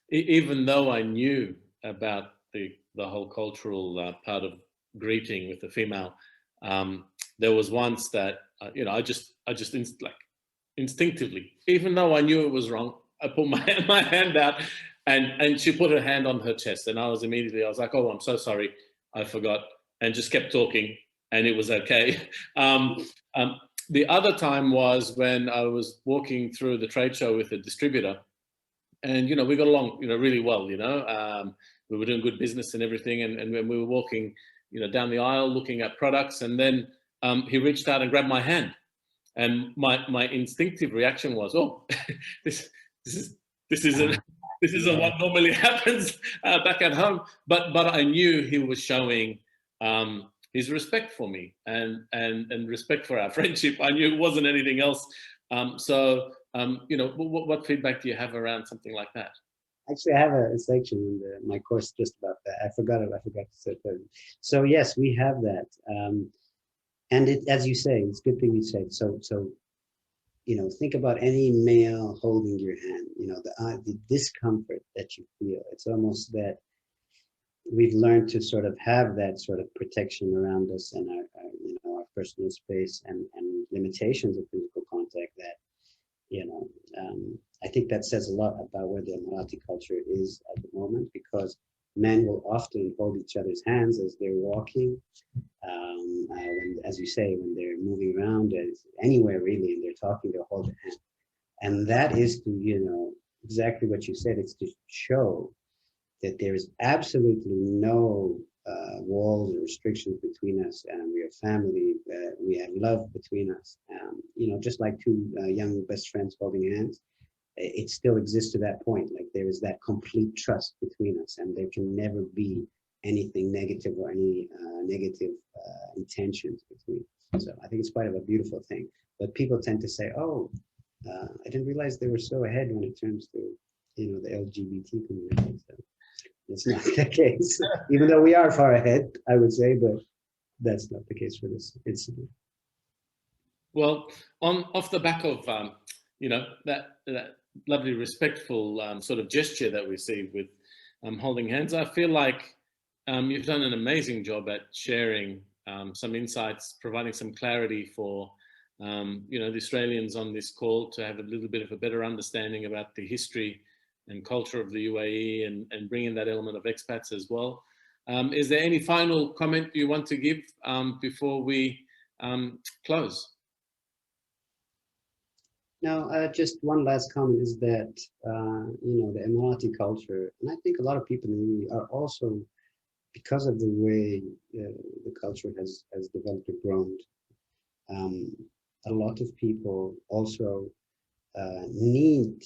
Even though I knew about the whole cultural part of greeting with the female, there was once that I just instinctively, even though I knew it was wrong, I put my hand out, and she put her hand on her chest, and I was like, oh, I'm so sorry, I forgot, and just kept talking, and it was okay. The other time was when I was walking through the trade show with a distributor, and we got along really well. We were doing good business and everything, and when we were walking down the aisle looking at products, and then he reached out and grabbed my hand, and my instinctive reaction was, oh, this isn't what normally happens back at home, but I knew he was showing his respect for me and respect for our friendship. I knew it wasn't anything else. What feedback do you have around something like that? Actually, I have a section in my course just about that. I forgot to say that. So yes, we have that. And it, as you say, it's a good thing you say. So think about any male holding your hand, the discomfort that you feel. It's almost that we've learned to sort of have that sort of protection around us and our personal space and limitations of physical contact that, I think that says a lot about where the Emirati culture is at the moment, because men will often hold each other's hands as they're walking, as you say, when they're moving around, anywhere really, and they're talking, they'll hold their hand. And that is to, exactly what you said, it's to show that there is absolutely no walls or restrictions between us, and we are family, we have love between us. Just like two young best friends holding hands, it still exists to that point. Like, there is that complete trust between us, and there can never be anything negative or any negative intentions between us. So I think it's quite a beautiful thing. But people tend to say, oh, I didn't realize they were so ahead when it comes to the LGBT community. So it's not the case, even though we are far ahead, I would say, but that's not the case for this incident. Well, off the back of that lovely, respectful sort of gesture that we see with holding hands, I feel like you've done an amazing job at sharing some insights, providing some clarity for the Australians on this call to have a little bit of a better understanding about the history and culture of the UAE, and bringing that element of expats as well. Is there any final comment you want to give before we close? Now, just one last comment is that, the Emirati culture, and I think a lot of people are also, because of the way the culture has developed or grown, a lot of people also need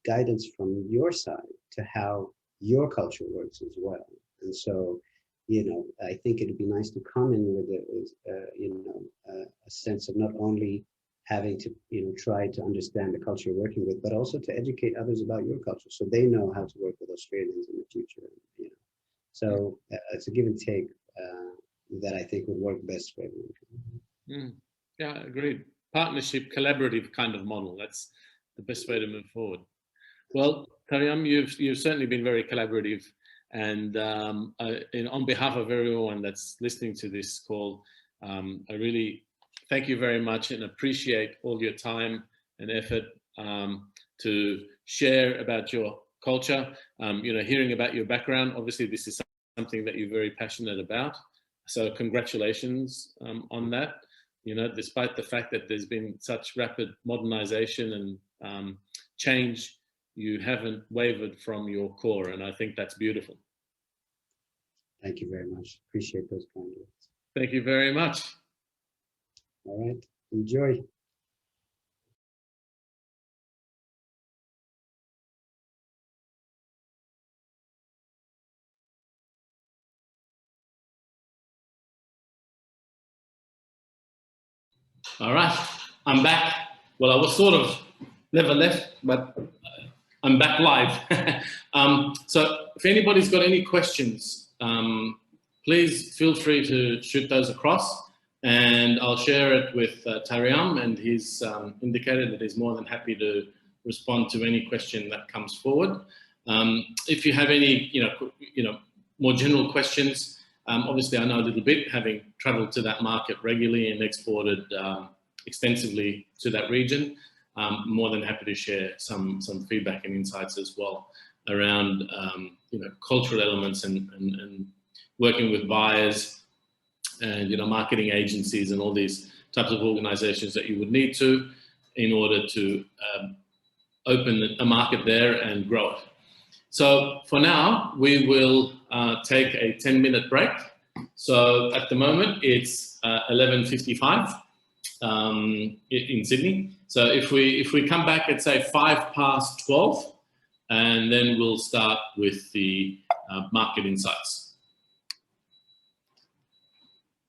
guidance from your side to how your culture works as well. And so, I think it'd be nice to come in with a sense of not only having to, try to understand the culture you're working with, but also to educate others about your culture so they know how to work with Australians in the future. So it's a give and take that I think would work best for everyone. Yeah, agreed. Partnership, collaborative kind of model. That's the best way to move forward. Well, Taryam, you've certainly been very collaborative, and on behalf of everyone that's listening to this call, I really thank you very much and appreciate all your time and effort to share about your culture. Hearing about your background, obviously this is something that you're very passionate about. So congratulations on that. Despite the fact that there's been such rapid modernization and change, you haven't wavered from your core, and I think that's beautiful. Thank you very much. Appreciate those kind words. Thank you very much. All right. Enjoy. All right. I'm back. Well, I was sort of never left, but I'm back live. So if anybody's got any questions, please feel free to shoot those across, and I'll share it with Taryam, and he's indicated that he's more than happy to respond to any question that comes forward. If you have any, more general questions, obviously I know a little bit, having traveled to that market regularly and exported extensively to that region. More than happy to share some feedback and insights as well around cultural elements and working with buyers and marketing agencies and all these types of organizations that you would need to in order to open a market there and grow it. So for now, we will take a 10-minute break. So at the moment it's 11:55 in Sydney. So if we come back at say 12:05, and then we'll start with the market insights.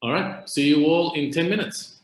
All right, see you all in 10 minutes.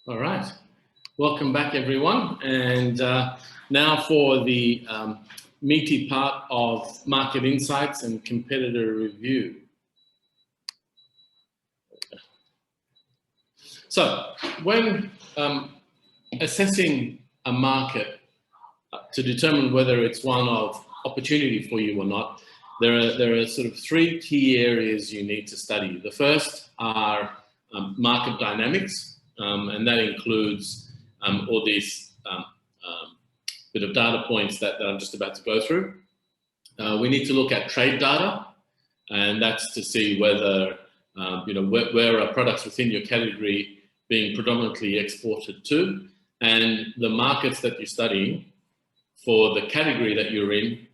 All right. Welcome back, everyone. And now for the meaty part of market insights and competitor review. So when assessing a market to determine whether it's one of opportunity for you or not, there are sort of three key areas you need to study. The first are market dynamics, and that includes all these bit of data points that I'm just about to go through. We need to look at trade data, and that's to see whether where are products within your category being predominantly exported to, and the markets that you're studying for the category that you're in,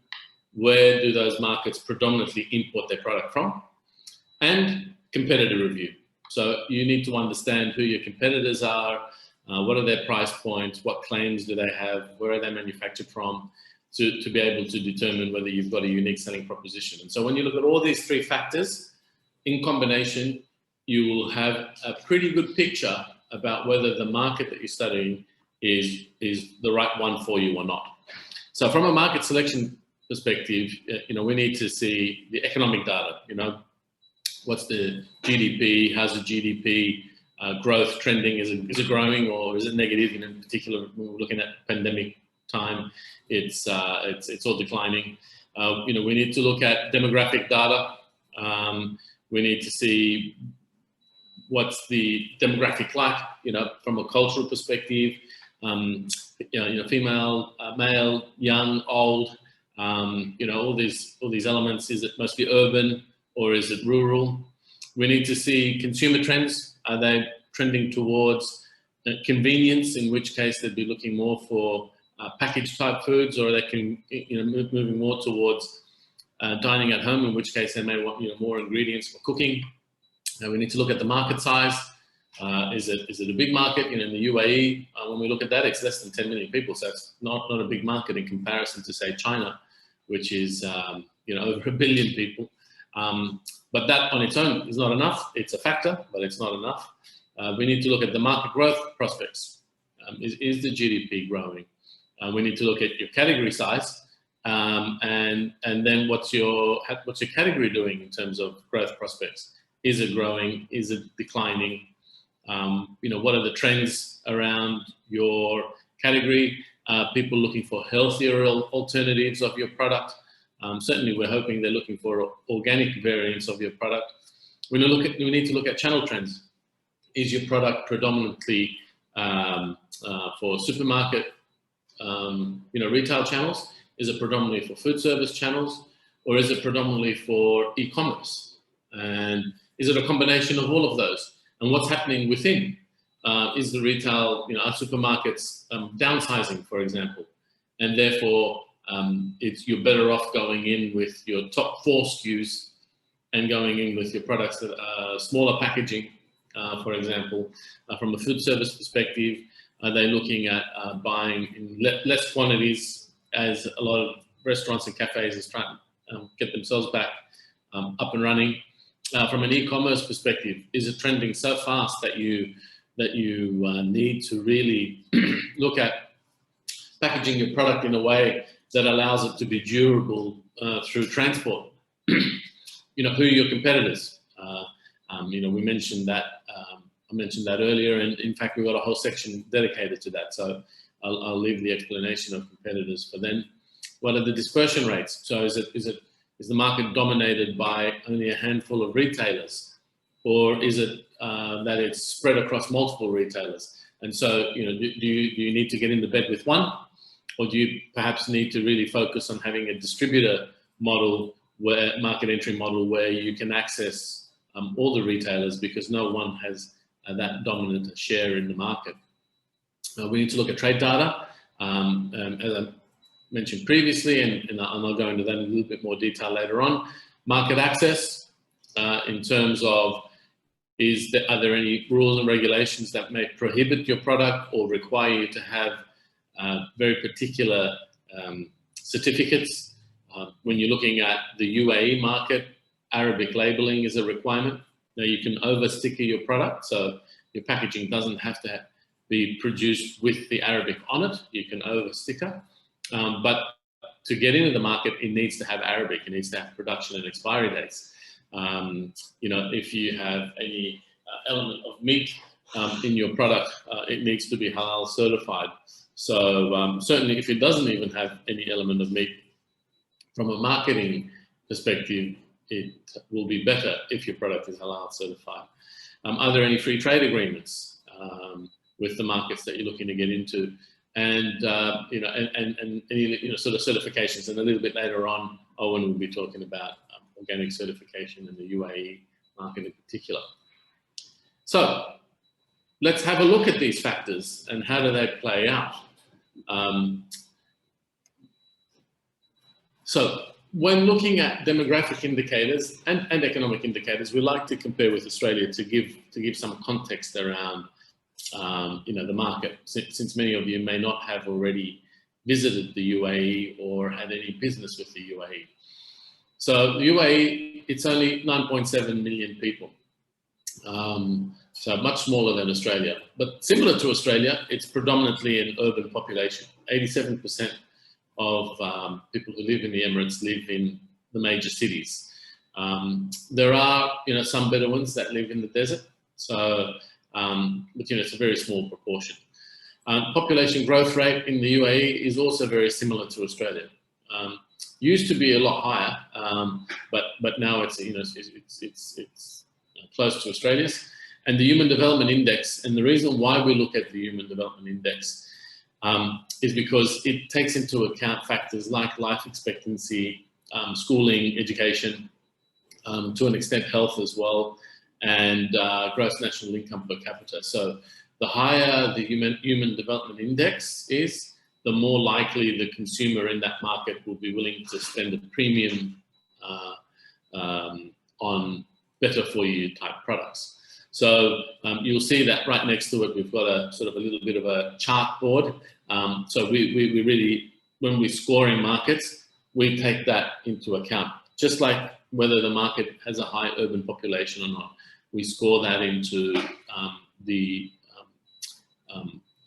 where do those markets predominantly import their product from, and competitor review. So you need to understand who your competitors are, what are their price points, what claims do they have, where are they manufactured from, to be able to determine whether you've got a unique selling proposition. And so when you look at all these three factors in combination, you will have a pretty good picture about whether the market that you're studying is the right one for you or not. So from a market selection perspective, we need to see the economic data. What's the GDP? How's the GDP growth trending? Is it growing or is it negative? In particular, when we're looking at pandemic time, it's all declining. We need to look at demographic data. We need to see what's the demographic like, from a cultural perspective. Female, male, young, old. All these elements. Is it mostly urban or is it rural? We need to see consumer trends. Are they trending towards convenience, in which case they'd be looking more for packaged type foods, or they can moving more towards dining at home, in which case they may want more ingredients for cooking. We need to look at the market size. Is it a big market? In the UAE, when we look at that, it's less than 10 million people, so it's not a big market in comparison to, say, China, which is over 1 billion people. But that on its own is not enough. It's a factor, but it's not enough. We need to look at the market growth prospects. Is the GDP growing? We need to look at your category size, and then what's your category doing in terms of growth prospects? Is it growing? Is it declining? What are the trends around your category? People looking for healthier alternatives of your product. Certainly, we're hoping they're looking for organic variants of your product. We need to look at channel trends. Is your product predominantly for supermarket, retail channels? Is it predominantly for food service channels, or is it predominantly for e-commerce? And is it a combination of all of those? And what's happening within? Is the retail, our supermarkets downsizing, for example, and therefore you're better off going in with your top 4 SKUs and going in with your products that are smaller packaging, for example. From a food service perspective, are they looking at buying in less quantities, as a lot of restaurants and cafes is trying to get themselves back up and running? From an e-commerce perspective, is it trending so fast that you need to really look at packaging your product in a way that allows it to be durable through transport? Who are your competitors? We mentioned that. I mentioned that earlier, and in fact, we've got a whole section dedicated to that. So I'll leave the explanation of competitors for then. What are the dispersion rates? So is the market dominated by only a handful of retailers, or is it that it's spread across multiple retailers? And so, do you need to get into bed with one, or do you perhaps need to really focus on having a distributor model, market entry model, where you can access all the retailers because no one has that dominant share in the market? We need to look at trade data, as I mentioned previously, and I'll go into that in a little bit more detail later on. Market access, in terms of are there any rules and regulations that may prohibit your product or require you to have very particular certificates? When you're looking at the UAE market, Arabic labeling is a requirement. Now, you can over-sticker your product, so your packaging doesn't have to be produced with the Arabic on it. You can over sticker, but to get into the market, it needs to have Arabic. It needs to have production and expiry dates. You know, if you have any element of meat in your product, it needs to be halal certified. So certainly, if it doesn't even have any element of meat, from a marketing perspective, it will be better if your product is halal certified. Are there any free trade agreements with the markets that you're looking to get into? And you know, and any sort of certifications. And a little bit later on, Owen will be talking about organic certification in the UAE market in particular. So let's have a look at these factors and how do they play out. So when looking at demographic indicators and economic indicators, we like to compare with Australia to give some context around you know, the market, since many of you may not have already visited the UAE or had any business with the UAE. So the UAE, it's only 9.7 million people, so much smaller than Australia. But similar to Australia, it's predominantly an urban population. 87% of people who live in the Emirates live in the major cities. There are, you know, some Bedouins that live in the desert, so but you know, it's a very small proportion. Population growth rate in the UAE is also very similar to Australia. Used to be a lot higher, but now it's, you know, it's close to Australia's. And the Human Development Index, and the reason why we look at the Human Development Index is because it takes into account factors like life expectancy, schooling, education, to an extent health as well, and gross national income per capita. So the higher the Human Development Index is, the more likely the consumer in that market will be willing to spend a premium on better for you type products. So you'll see that right next to it, we've got a sort of a little bit of a chart board. So we really, when we're scoring markets, we take that into account. Just like whether the market has a high urban population or not, we score that into the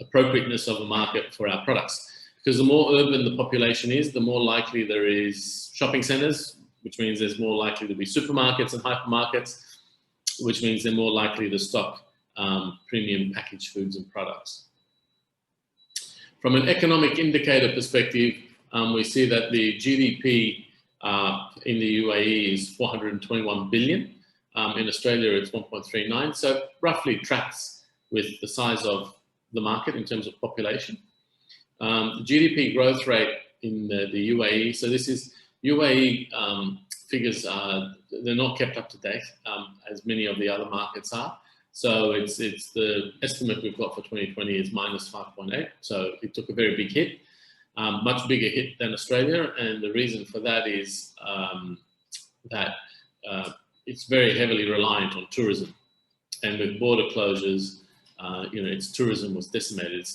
appropriateness of a market for our products. Because the more urban the population is, the more likely there is shopping centres, which means there's more likely to be supermarkets and hypermarkets, which means they're more likely to stock premium packaged foods and products. From an economic indicator perspective, we see that the GDP in the UAE is 421 billion. In Australia, it's 1.39, so roughly tracks with the size of the market in terms of population. The GDP growth rate in the UAE, so this is UAE figures, they're not kept up to date as many of the other markets are. So it's the estimate we've got for 2020 is minus 5.8. So it took a very big hit, much bigger hit than Australia. And the reason for that is that it's very heavily reliant on tourism. And with border closures, you know, its tourism was decimated.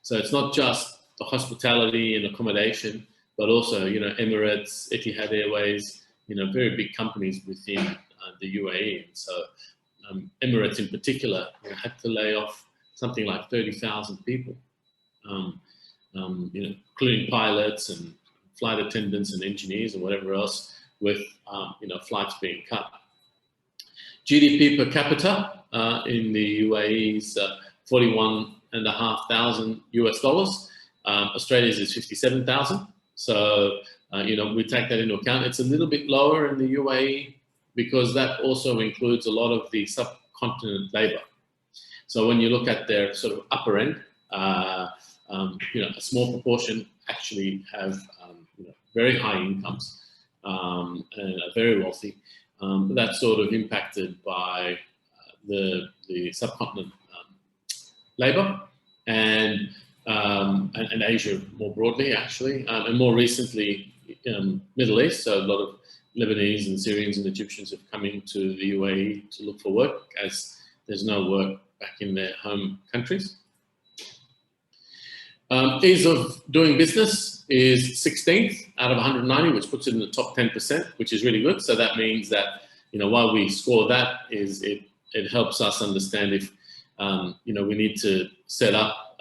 So it's not just the hospitality and accommodation, but also, you know, Emirates, Etihad Airways, you know, very big companies within the UAE. And so Emirates in particular, you know, had to lay off something like 30,000 people, you know, including pilots and flight attendants and engineers and whatever else, with you know, flights being cut. GDP per capita in the UAE is $41,500 US. Australia's is 57,000. So you know, we take that into account. It's a little bit lower in the UAE because that also includes a lot of the subcontinent labor. So when you look at their sort of upper end, you know, a small proportion actually have you know, very high incomes and are very wealthy. But that's sort of impacted by the subcontinent labor and Asia more broadly, actually, and more recently Middle East. So a lot of Lebanese and Syrians and Egyptians have come into the UAE to look for work, as there's no work back in their home countries. Ease of doing business is 16th out of 190, which puts it in the top 10%, which is really good. So that means that, you know, while we score that, is it helps us understand if we need to set up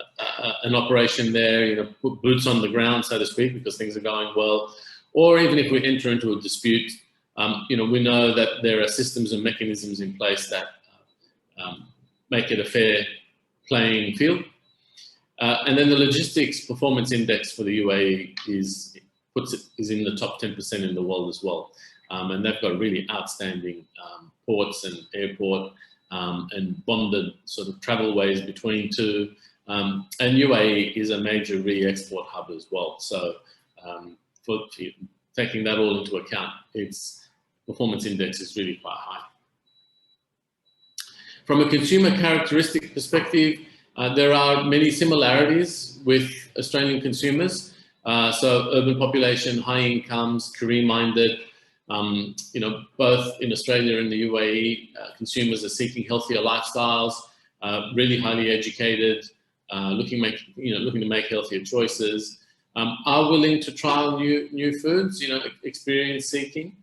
an operation there, put boots on the ground, so to speak, because things are going well. Or even if we enter into a dispute, we know that there are systems and mechanisms in place that make it a fair playing field. And then the logistics performance index for the UAE is in the top 10% in the world as well. And they've got really outstanding ports and airport and bonded sort of travelways between two. And UAE is a major re-export hub as well. So for taking that all into account, its performance index is really quite high. From a consumer characteristic perspective, there are many similarities with Australian consumers. So urban population, high incomes, career-minded. Both in Australia and the UAE, consumers are seeking healthier lifestyles, really highly educated, looking to make healthier choices, are willing to trial new foods, experience seeking,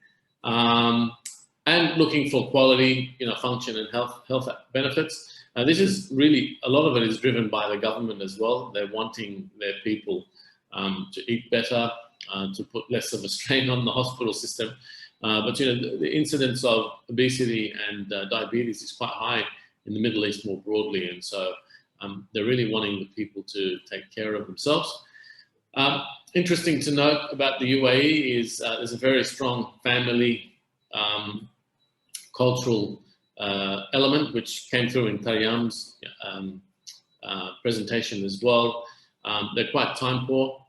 and looking for quality, function and health benefits. This is really, a lot of it is driven by the government as well. They're wanting their people to eat better, to put less of a strain on the hospital system. But the incidence of obesity and diabetes is quite high in the Middle East more broadly, and so they're really wanting the people to take care of themselves. Interesting to note about the UAE is there's a very strong family cultural element, which came through in Taryam's presentation as well. They're quite time poor.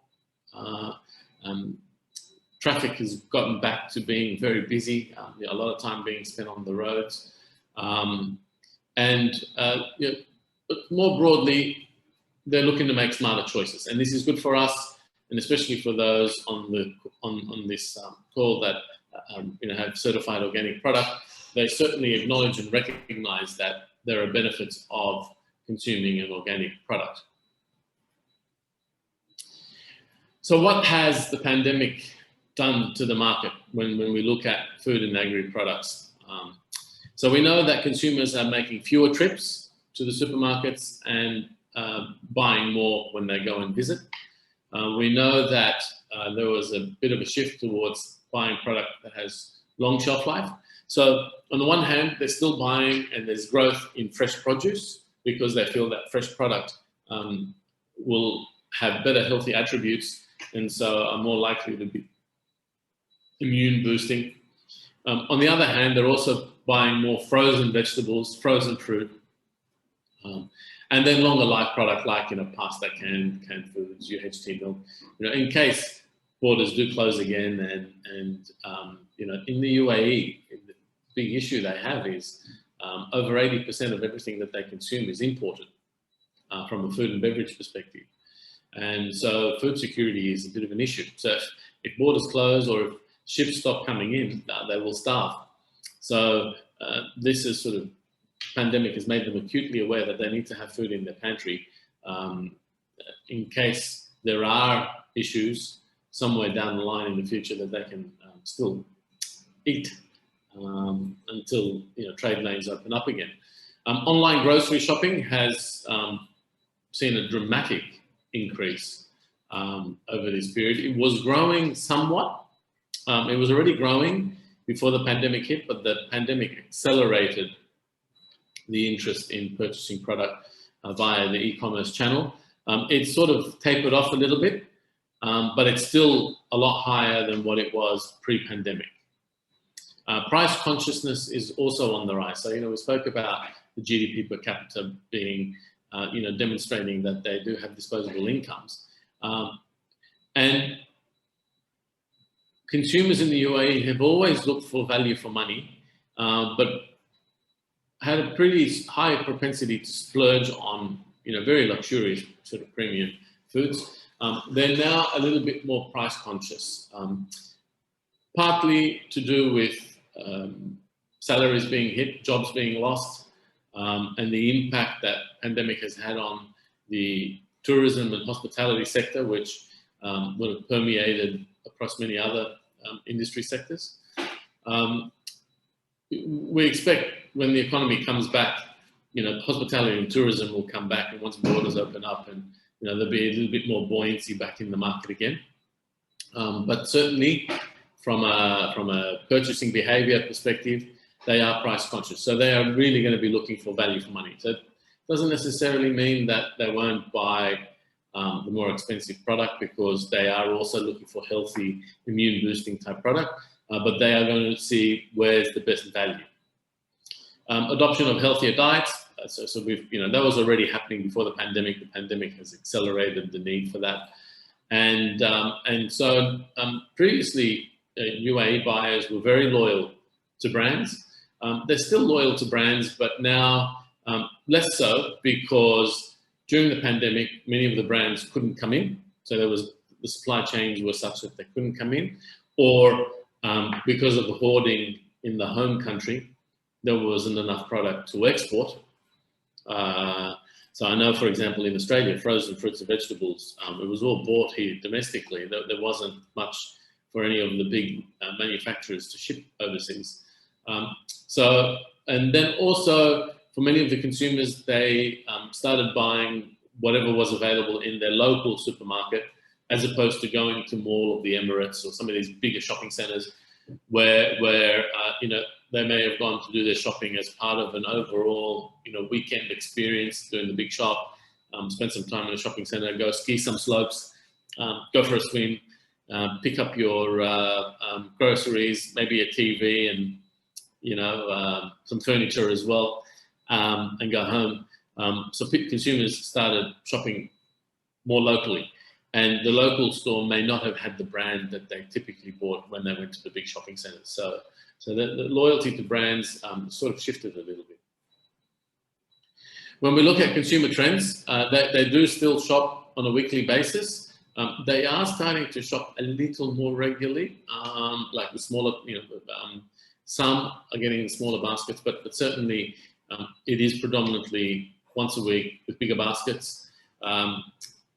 Traffic has gotten back to being very busy, a lot of time being spent on the roads. But more broadly, they're looking to make smarter choices. And this is good for us, and especially for those on this call that have certified organic product. They certainly acknowledge and recognize that there are benefits of consuming an organic product. So what has the pandemic done to the market when we look at food and agri products? So we know that consumers are making fewer trips to the supermarkets and buying more when they go and visit. We know that there was a bit of a shift towards buying product that has long shelf life. So on the one hand, they're still buying, and there's growth in fresh produce because they feel that fresh product will have better healthy attributes, and so are more likely to be immune boosting. On the other hand, they're also buying more frozen vegetables, frozen fruit, and then longer life product like pasta, canned foods, UHT milk. In case borders do close again, and in the UAE, the big issue they have is over 80% of everything that they consume is imported from a food and beverage perspective. And so food security is a bit of an issue. So if borders close or if ships stop coming in, they will starve. So this is sort of, pandemic has made them acutely aware that they need to have food in their pantry in case there are issues somewhere down the line in the future that they can still eat until trade lanes open up again. Online grocery shopping has seen a dramatic increase over this period. It was growing somewhat. It was already growing before the pandemic hit, but the pandemic accelerated the interest in purchasing product via the e-commerce channel. It sort of tapered off a little bit, but it's still a lot higher than what it was pre-pandemic. Price consciousness is also on the rise. So, we spoke about the GDP per capita being, demonstrating that they do have disposable incomes. And consumers in the UAE have always looked for value for money, but had a pretty high propensity to splurge on, very luxurious sort of premium foods. They're now a little bit more price conscious, partly to do with salaries being hit, jobs being lost, and the impact that pandemic has had on the tourism and hospitality sector, which would have permeated across many other industry sectors. We expect when the economy comes back hospitality and tourism will come back, and once borders open up, and there'll be a little bit more buoyancy back in the market again. But certainly, from a purchasing behaviour perspective, they are price conscious. So they are really going to be looking for value for money. So it doesn't necessarily mean that they won't buy the more expensive product, because they are also looking for healthy, immune boosting type product, but they are going to see where's the best value. Adoption of healthier diets. So we've, that was already happening before the pandemic. The pandemic has accelerated the need for that. And so previously, UAE buyers were very loyal to brands. They're still loyal to brands, but now less so, because during the pandemic, many of the brands couldn't come in. So the supply chains were such that they couldn't come in, or because of the hoarding in the home country, there wasn't enough product to export. So I know, for example, in Australia, frozen fruits and vegetables, it was all bought here domestically. There wasn't much for any of the big manufacturers to ship overseas. And then also for many of the consumers, they started buying whatever was available in their local supermarket, as opposed to going to Mall of the Emirates or some of these bigger shopping centers where they may have gone to do their shopping as part of an overall, weekend experience, doing the big shop, spend some time in a shopping center, go ski some slopes, go for a swim, pick up your groceries, maybe a TV and, some furniture as well, and go home. So consumers started shopping more locally, and the local store may not have had the brand that they typically bought when they went to the big shopping centers. So the loyalty to brands sort of shifted a little bit. When we look at consumer trends, they do still shop on a weekly basis. They are starting to shop a little more regularly, like the smaller, some are getting smaller baskets, but certainly it is predominantly once a week with bigger baskets.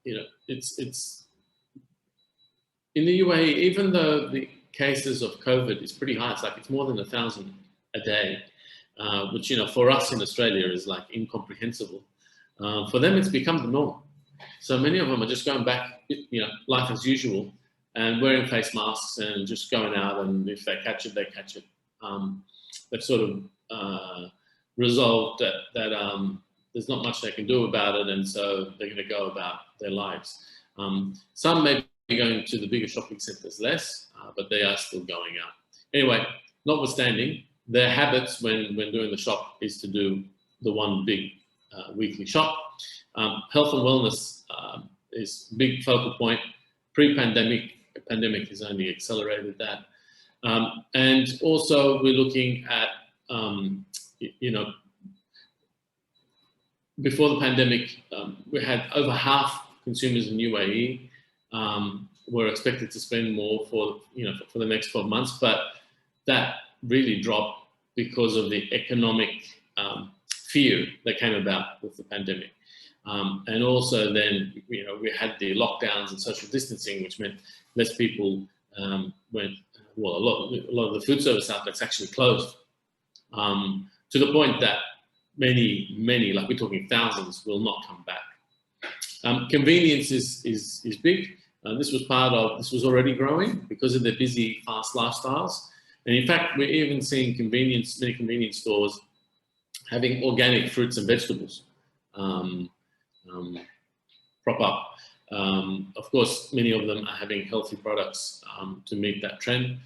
It's in the UAE, even though the cases of COVID is pretty high, it's more than 1,000 a day, which for us in Australia is like incomprehensible. For them, it's become the norm. So many of them are just going back, life as usual, and wearing face masks and just going out, and if they catch it, they catch it. They've sort of resolved that there's not much they can do about it, and so they're going to go about their lives. Some may be going to the bigger shopping centres less, but they are still going out. Anyway, notwithstanding, their habits when doing the shop is to do the one big weekly shop. Health and wellness is a big focal point. Pre-pandemic, the pandemic has only accelerated that. And also we're looking at, before the pandemic, we had over half consumers in UAE were expected to spend more for the next 12 months, but that really dropped because of the economic fear that came about with the pandemic. And also then, we had the lockdowns and social distancing, which meant less people went, well, a lot of the food service outlets actually closed, to the point that many, like we're talking thousands, will not come back. Convenience is big. This was already growing because of their busy, fast lifestyles. And in fact, we're even seeing many convenience stores having organic fruits and vegetables prop up. Of course, many of them are having healthy products to meet that trend.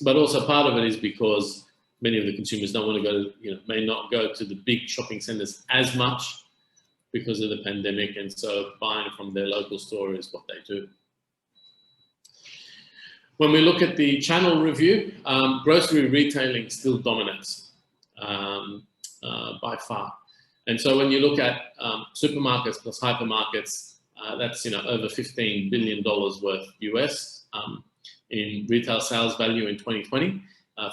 But also part of it is because many of the consumers don't want to go, may not go to the big shopping centers as much because of the pandemic, and so buying from their local store is what they do. When we look at the channel review, grocery retailing still dominates by far. And so when you look at supermarkets plus hypermarkets, that's over $15 billion worth US in retail sales value in 2020.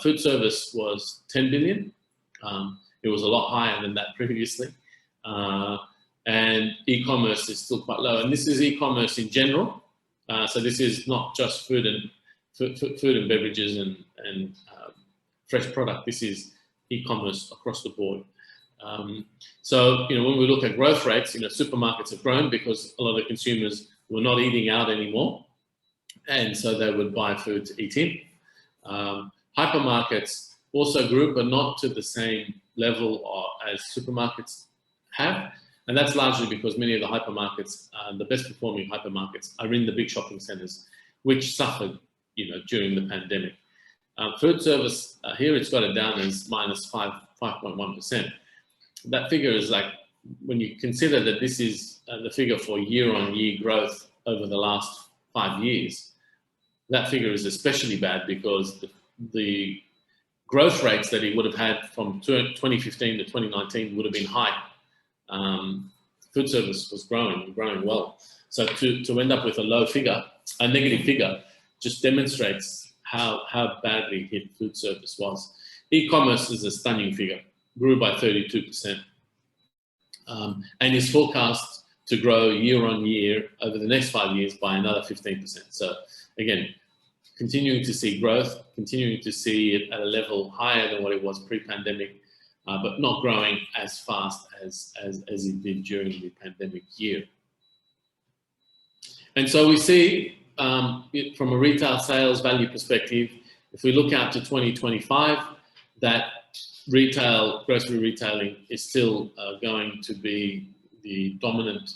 Food service was 10 billion. It was a lot higher than that previously. And e-commerce is still quite low. And this is e-commerce in general. So this is not just food and beverages and fresh product. This is e-commerce across the board. So, when we look at growth rates, supermarkets have grown because a lot of consumers were not eating out anymore, and so they would buy food to eat in. Hypermarkets also grew, but not to the same level as supermarkets have, and that's largely because many of the hypermarkets, the best performing hypermarkets, are in the big shopping centres, which suffered, during the pandemic. Food service, here it's got it down as minus 5.1%. That figure is like, when you consider that this is the figure for year-on-year growth over the last 5 years, that figure is especially bad because the growth rates that he would have had from 2015 to 2019 would have been high. Food service was growing well. So to end up with a low figure, a negative figure, just demonstrates how badly hit food service was. E-commerce is a stunning figure, grew by 32%, and is forecast to grow year on year over the next 5 years by another 15%. So again, continuing to see growth, continuing to see it at a level higher than what it was pre-pandemic, but not growing as fast as it did during the pandemic year. And so we see, from a retail sales value perspective, if we look out to 2025, that grocery retailing is still going to be the dominant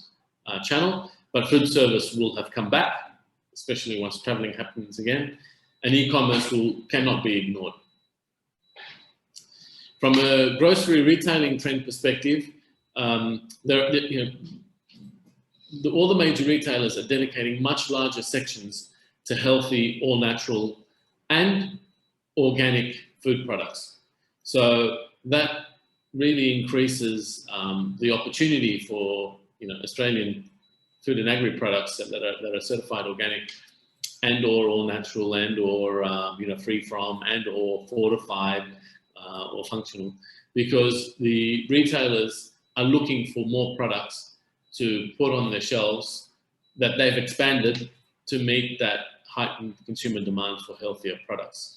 channel, but food service will have come back, especially once traveling happens again, and e-commerce cannot be ignored. From a grocery retailing trend perspective, all the major retailers are dedicating much larger sections to healthy, all-natural and organic food products. So that really increases the opportunity for Australian food and agri products that are certified organic and or all natural and or free from and or fortified or functional, because the retailers are looking for more products to put on their shelves that they've expanded to meet that heightened consumer demand for healthier products.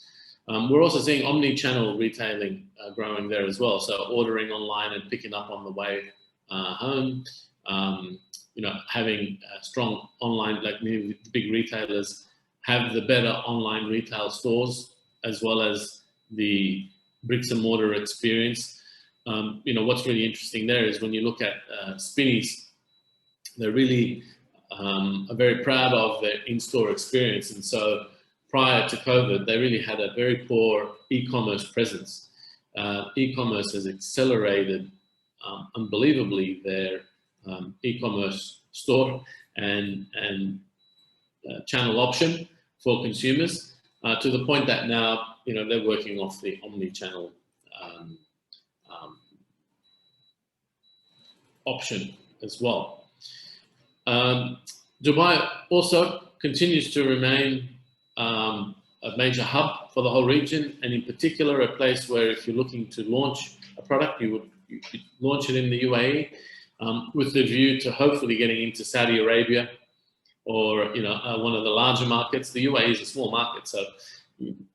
We're also seeing omni-channel retailing growing there as well. So ordering online and picking up on the way home, having strong online, like the big retailers have the better online retail stores as well as the bricks and mortar experience. What's really interesting there is when you look at Spinneys, they're really are very proud of their in-store experience. And so prior to COVID, they really had a very poor e-commerce presence. E-commerce has accelerated unbelievably their e-commerce store and channel option for consumers, to the point that now they're working off the omni-channel option as well. Dubai also continues to remain a major hub for the whole region, and in particular a place where if you're looking to launch a product, you could launch it in the UAE with the view to hopefully getting into Saudi Arabia or one of the larger markets. The UAE is a small market, so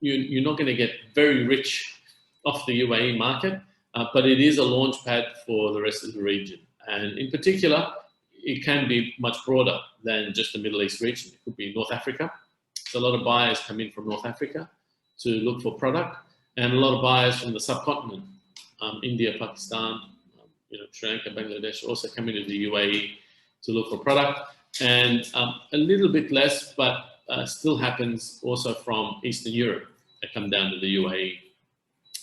you're not going to get very rich off the UAE market, but it is a launch pad for the rest of the region. And in particular, it can be much broader than just the Middle East region. It could be North Africa. So a lot of buyers come in from North Africa to look for product, and a lot of buyers from the subcontinent, India, Pakistan, Sri Lanka, Bangladesh, also come into the UAE to look for product. And a little bit less, but still happens also from Eastern Europe that come down to the UAE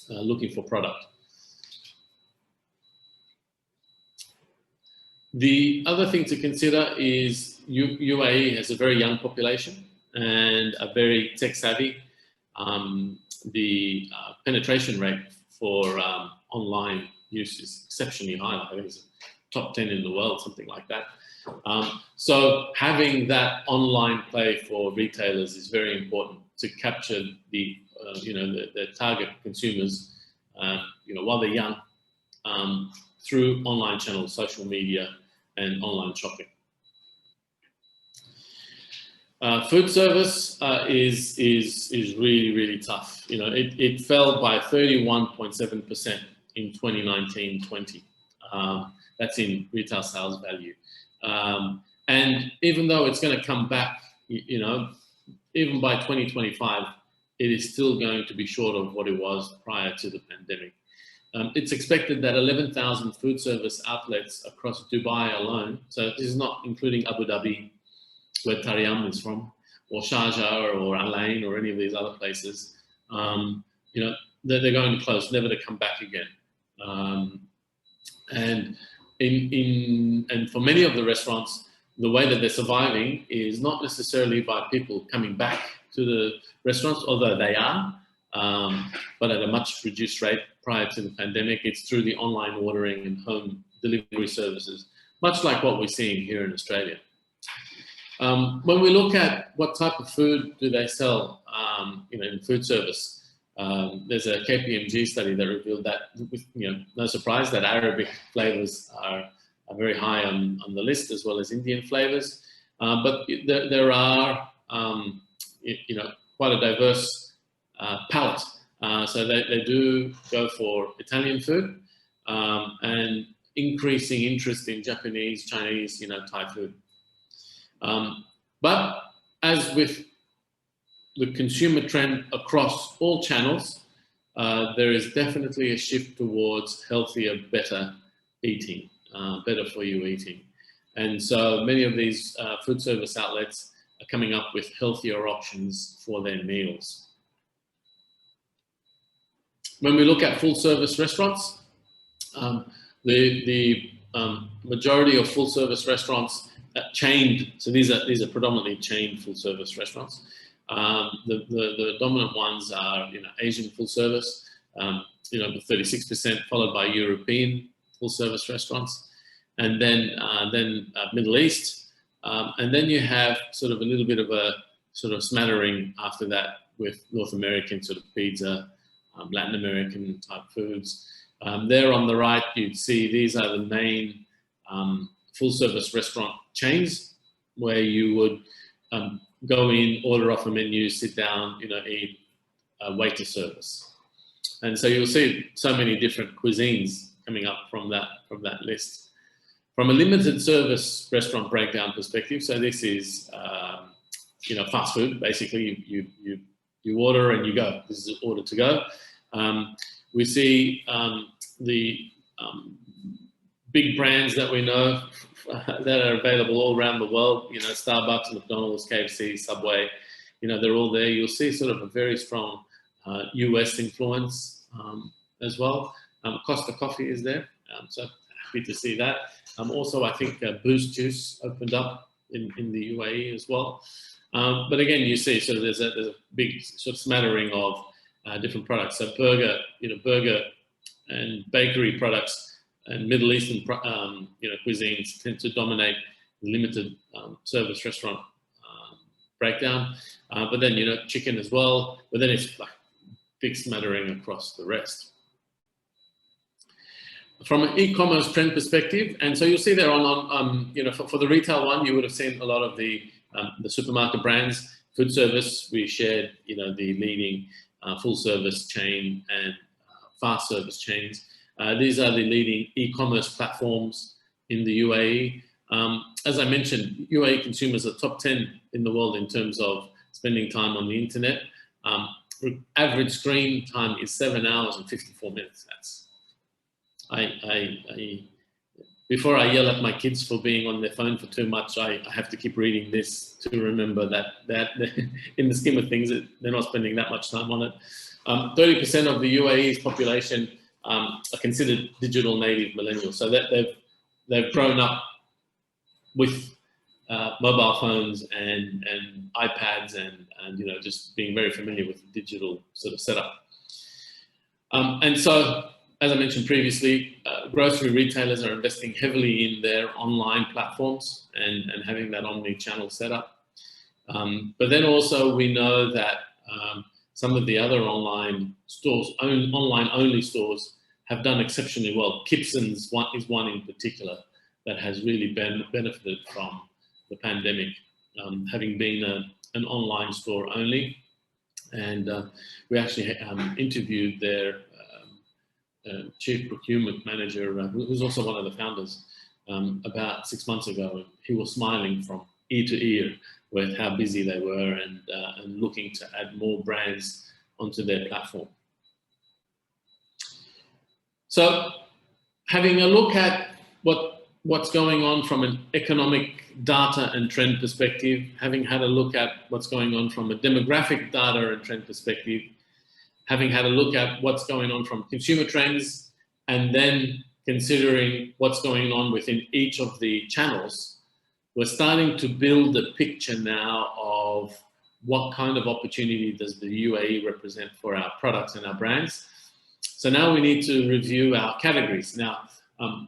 looking for product. The other thing to consider is UAE has a very young population and a very tech savvy. The penetration rate for online use is exceptionally high. I think it's top 10 in the world, something like that. So having that online play for retailers is very important to capture the target consumers, while they're young, through online channels, social media, and online shopping. Food service is really, really tough. It fell by 31.7% in 2019-20. That's in retail sales value. And even though it's going to come back, you know, even by 2025, it is still going to be short of what it was prior to the pandemic. It's expected that 11,000 food service outlets across Dubai alone, so this is not including Abu Dhabi, where Taryam is from, or Sharjah or Al Ain or any of these other places, you know, they're going to close, never to come back again. And for many of the restaurants, the way that they're surviving is not necessarily by people coming back to the restaurants, although they are, but at a much reduced rate prior to the pandemic. It's through the online ordering and home delivery services, much like what we're seeing here in Australia. When we look at what type of food do they sell, you know, in food service, there's a KPMG study that revealed that, you know, no surprise that Arabic flavors are very high on the list, as well as Indian flavors. But there are, you know, quite a diverse palette. So they do go for Italian food and increasing interest in Japanese, Chinese, you know, Thai food. But as with the consumer trend across all channels, there is definitely a shift towards healthier, better eating, better for you eating. And so many of these food service outlets are coming up with healthier options for their meals. When we look at full service restaurants, the majority of full service restaurants chained, so these are predominantly chained full service restaurants. The dominant ones are, you know, Asian full service, you know, 36%, followed by European full service restaurants, and then Middle East, and then you have sort of a little bit of a sort of smattering after that with North American sort of pizza, Latin American type foods. There on the right, you'd see these are the main full service restaurant chains where you would go in, order off a menu, sit down, you know, eat, waiter service. And so you'll see so many different cuisines coming up from that list. From a limited service restaurant breakdown perspective, so this is, you know, fast food. Basically, you order and you go. This is order to go. We see the big brands that we know that are available all around the world, you know, Starbucks, McDonald's, KFC, Subway, you know, they're all there. You'll see sort of a very strong US influence as well. Costa Coffee is there, so happy to see that. Also, I think Boost Juice opened up in the UAE as well. But again, you see sort of there's a big sort of smattering of different products. So burger and bakery products and Middle Eastern, you know, cuisines tend to dominate the limited service restaurant breakdown. But then, you know, chicken as well. But then it's like big smattering across the rest. From an e-commerce trend perspective, and so you'll see there on you know, for the retail one, you would have seen a lot of the supermarket brands. Food service, we shared, you know, the leading full service chain and fast service chains. These are the leading e-commerce platforms in the UAE. As I mentioned, UAE consumers are top 10 in the world in terms of spending time on the internet. Average screen time is 7 hours and 54 minutes. That's before I yell at my kids for being on their phone for too much, I have to keep reading this to remember that in the scheme of things, they're not spending that much time on it. 30% of the UAE's population are considered digital native millennials, so that they've grown up with mobile phones and iPads and you know, just being very familiar with the digital sort of setup. And so, as I mentioned previously, grocery retailers are investing heavily in their online platforms and having that omni-channel setup. But then also we know that some of the other online stores, online-only stores, have done exceptionally well. Kipson's is one in particular that has really benefited from the pandemic, having been an online store only. And we actually interviewed their chief procurement manager, who's also one of the founders, about 6 months ago. He was smiling from ear to ear with how busy they were and looking to add more brands onto their platform. So having a look at what's going on from an economic data and trend perspective, having had a look at what's going on from a demographic data and trend perspective, having had a look at what's going on from consumer trends, and then considering what's going on within each of the channels, we're starting to build a picture now of what kind of opportunity does the UAE represent for our products and our brands. So now we need to review our categories. Now,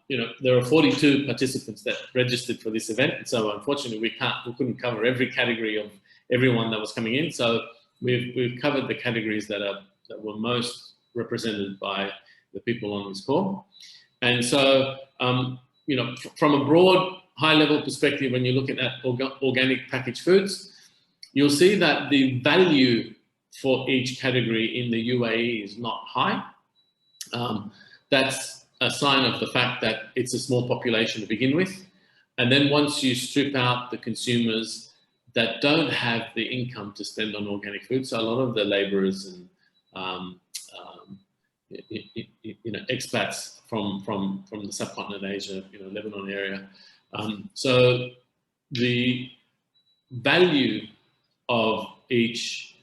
there are 42 participants that registered for this event, and so unfortunately we couldn't cover every category of everyone that was coming in. So we've covered the categories that were most represented by the people on this call. And so, from a broad, high-level perspective, when you're looking at organic packaged foods, you'll see that the value for each category in the UAE is not high. That's a sign of the fact that it's a small population to begin with. And then once you strip out the consumers that don't have the income to spend on organic food, so a lot of the laborers and expats from the subcontinent Asia, Lebanon area. So the value of each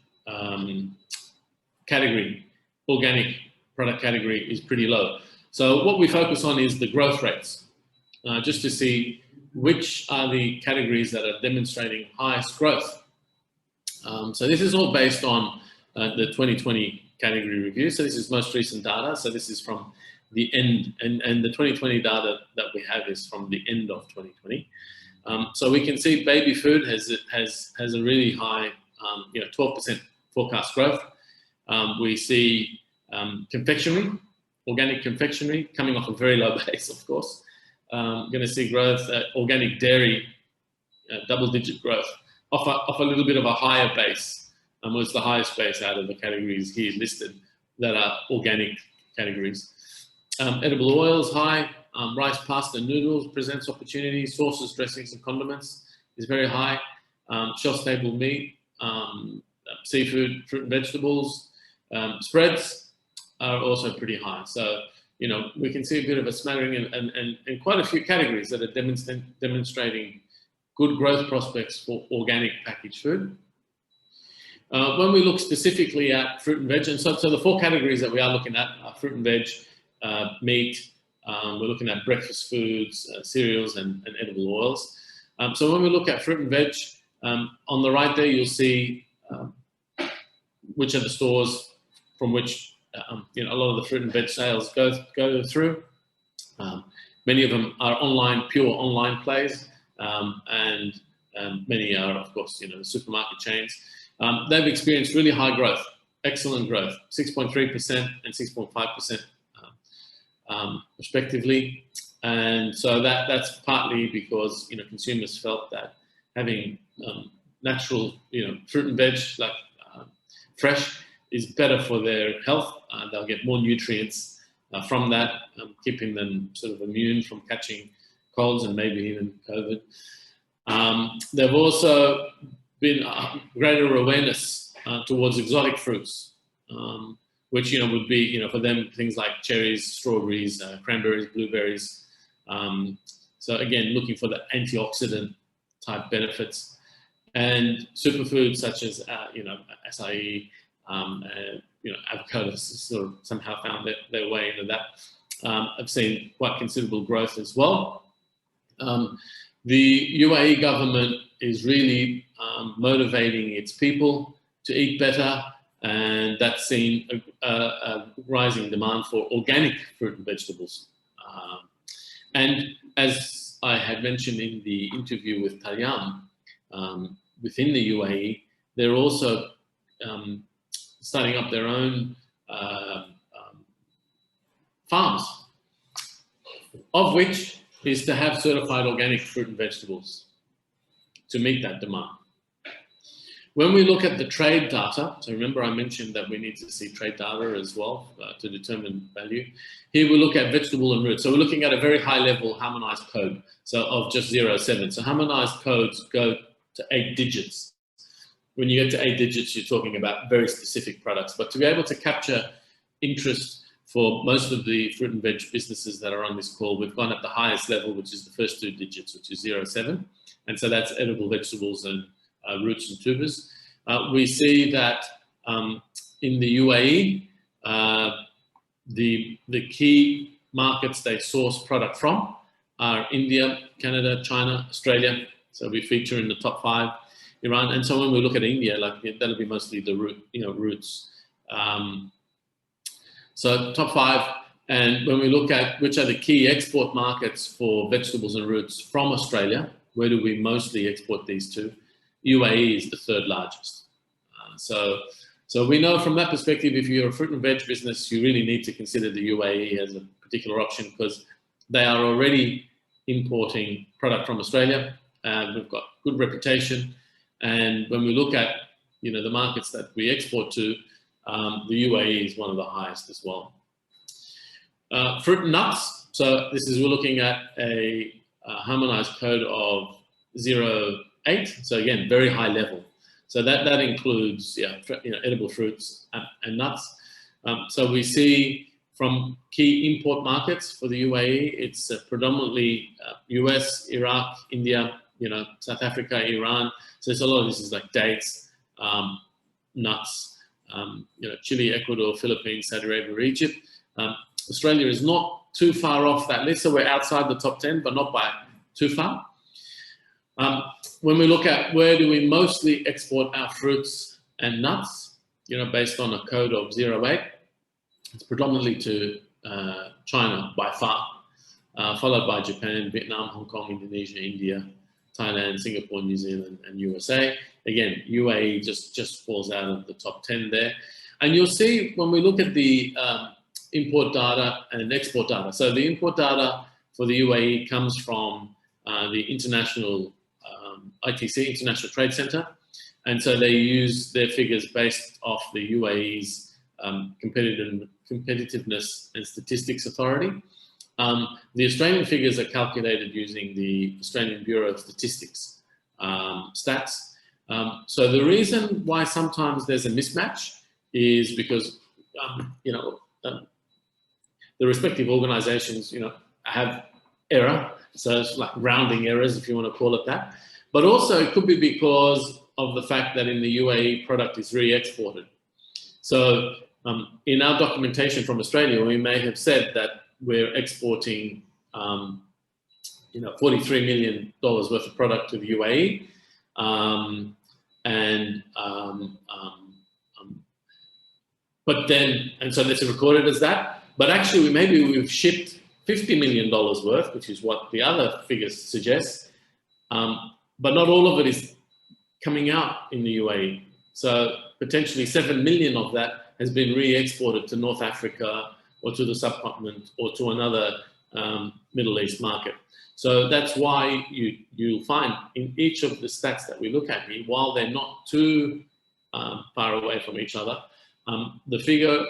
category, organic product category, is pretty low. So what we focus on is the growth rates, just to see which are the categories that are demonstrating highest growth. So this is all based on the 2020 category review. So this is most recent data. So this is from the end, and the 2020 data that we have is from the end of 2020. So we can see baby food has a really high, 12% forecast growth. We see confectionery, organic confectionery, coming off a very low base, of course. Going to see growth. Organic dairy, double-digit growth, off a little bit of a higher base. Was the highest base out of the categories here listed that are organic categories. Edible oils, high. Rice, pasta, noodles presents opportunities. Sauces, dressings, and condiments is very high. Shelf-stable meat, seafood, fruit and vegetables. Spreads are also pretty high. So, we can see a bit of a smattering and quite a few categories that are demonstrating good growth prospects for organic packaged food. When we look specifically at fruit and veg, and so the four categories that we are looking at are fruit and veg, meat, we're looking at breakfast foods, cereals, and edible oils. So when we look at fruit and veg, on the right there, you'll see which are the stores from which a lot of the fruit and veg sales go through. Many of them are pure online plays, and many are, of course, the supermarket chains. They've experienced really high growth, excellent growth, 6.3% and 6.5%. Respectively, and so that's partly because consumers felt that having natural fruit and veg like fresh is better for their health. They'll get more nutrients from that, keeping them sort of immune from catching colds and maybe even COVID. There've also been greater awareness towards exotic fruits. Which would be for them things like cherries, strawberries, cranberries, blueberries. So again, looking for the antioxidant type benefits, and superfoods such as acai, avocados sort of somehow found their way into that. I've seen quite considerable growth as well. The UAE government is really motivating its people to eat better. And that's seen a rising demand for organic fruit and vegetables. And as I had mentioned in the interview with Taryam, within the UAE, they're also starting up their own farms, of which is to have certified organic fruit and vegetables to meet that demand. When we look at the trade data, so remember I mentioned that we need to see trade data as well to determine value. Here we look at vegetable and root. So we're looking at a very high level harmonized code, so of just 07. So harmonized codes go to 8 digits. When you get to 8 digits, you're talking about very specific products. But to be able to capture interest for most of the fruit and veg businesses that are on this call, we've gone at the highest level, which is the first 2 digits, which is 07. And so that's edible vegetables and roots and tubers. We see that in the UAE, the key markets they source product from are India, Canada, China, Australia. So we feature in the top 5, Iran. And so when we look at India, like that'll be mostly the roots. So top 5. And when we look at which are the key export markets for vegetables and roots from Australia, where do we mostly export these to? UAE is the 3rd largest. So we know from that perspective, if you're a fruit and veg business, you really need to consider the UAE as a particular option because they are already importing product from Australia. We've got good reputation. And when we look at the markets that we export to, the UAE is one of the highest as well. Fruit and nuts. So we're looking at a harmonized code of 08. So again, very high level. So that includes edible fruits and nuts. So we see from key import markets for the UAE, it's predominantly US, Iraq, India, South Africa, Iran. So it's a lot of this is like dates, nuts, Chile, Ecuador, Philippines, Saudi Arabia, Egypt. Australia is not too far off that list, so we're outside the top 10, but not by too far. When we look at where do we mostly export our fruits and nuts, based on a code of 08, it's predominantly to China by far, followed by Japan, Vietnam, Hong Kong, Indonesia, India, Thailand, Singapore, New Zealand, and USA. Again, UAE just falls out of the top 10 there. And you'll see when we look at the import data and export data. So the import data for the UAE comes from the international ITC, International Trade Center. And so they use their figures based off the UAE's Competitiveness and Statistics Authority. The Australian figures are calculated using the Australian Bureau of Statistics stats. So the reason why sometimes there's a mismatch is because, the respective organizations, have error. So it's like rounding errors, if you want to call it that. But also it could be because of the fact that in the UAE product is re-exported. So in our documentation from Australia, we may have said that we're exporting, $43 million worth of product to the UAE. And so that's recorded as that. But actually, maybe we've shipped $50 million worth, which is what the other figures suggest. But not all of it is coming out in the UAE. So potentially 7 million of that has been re-exported to North Africa or to the subcontinent or to another Middle East market. So that's why you'll find in each of the stats that we look at here, while they're not too far away from each other, the figure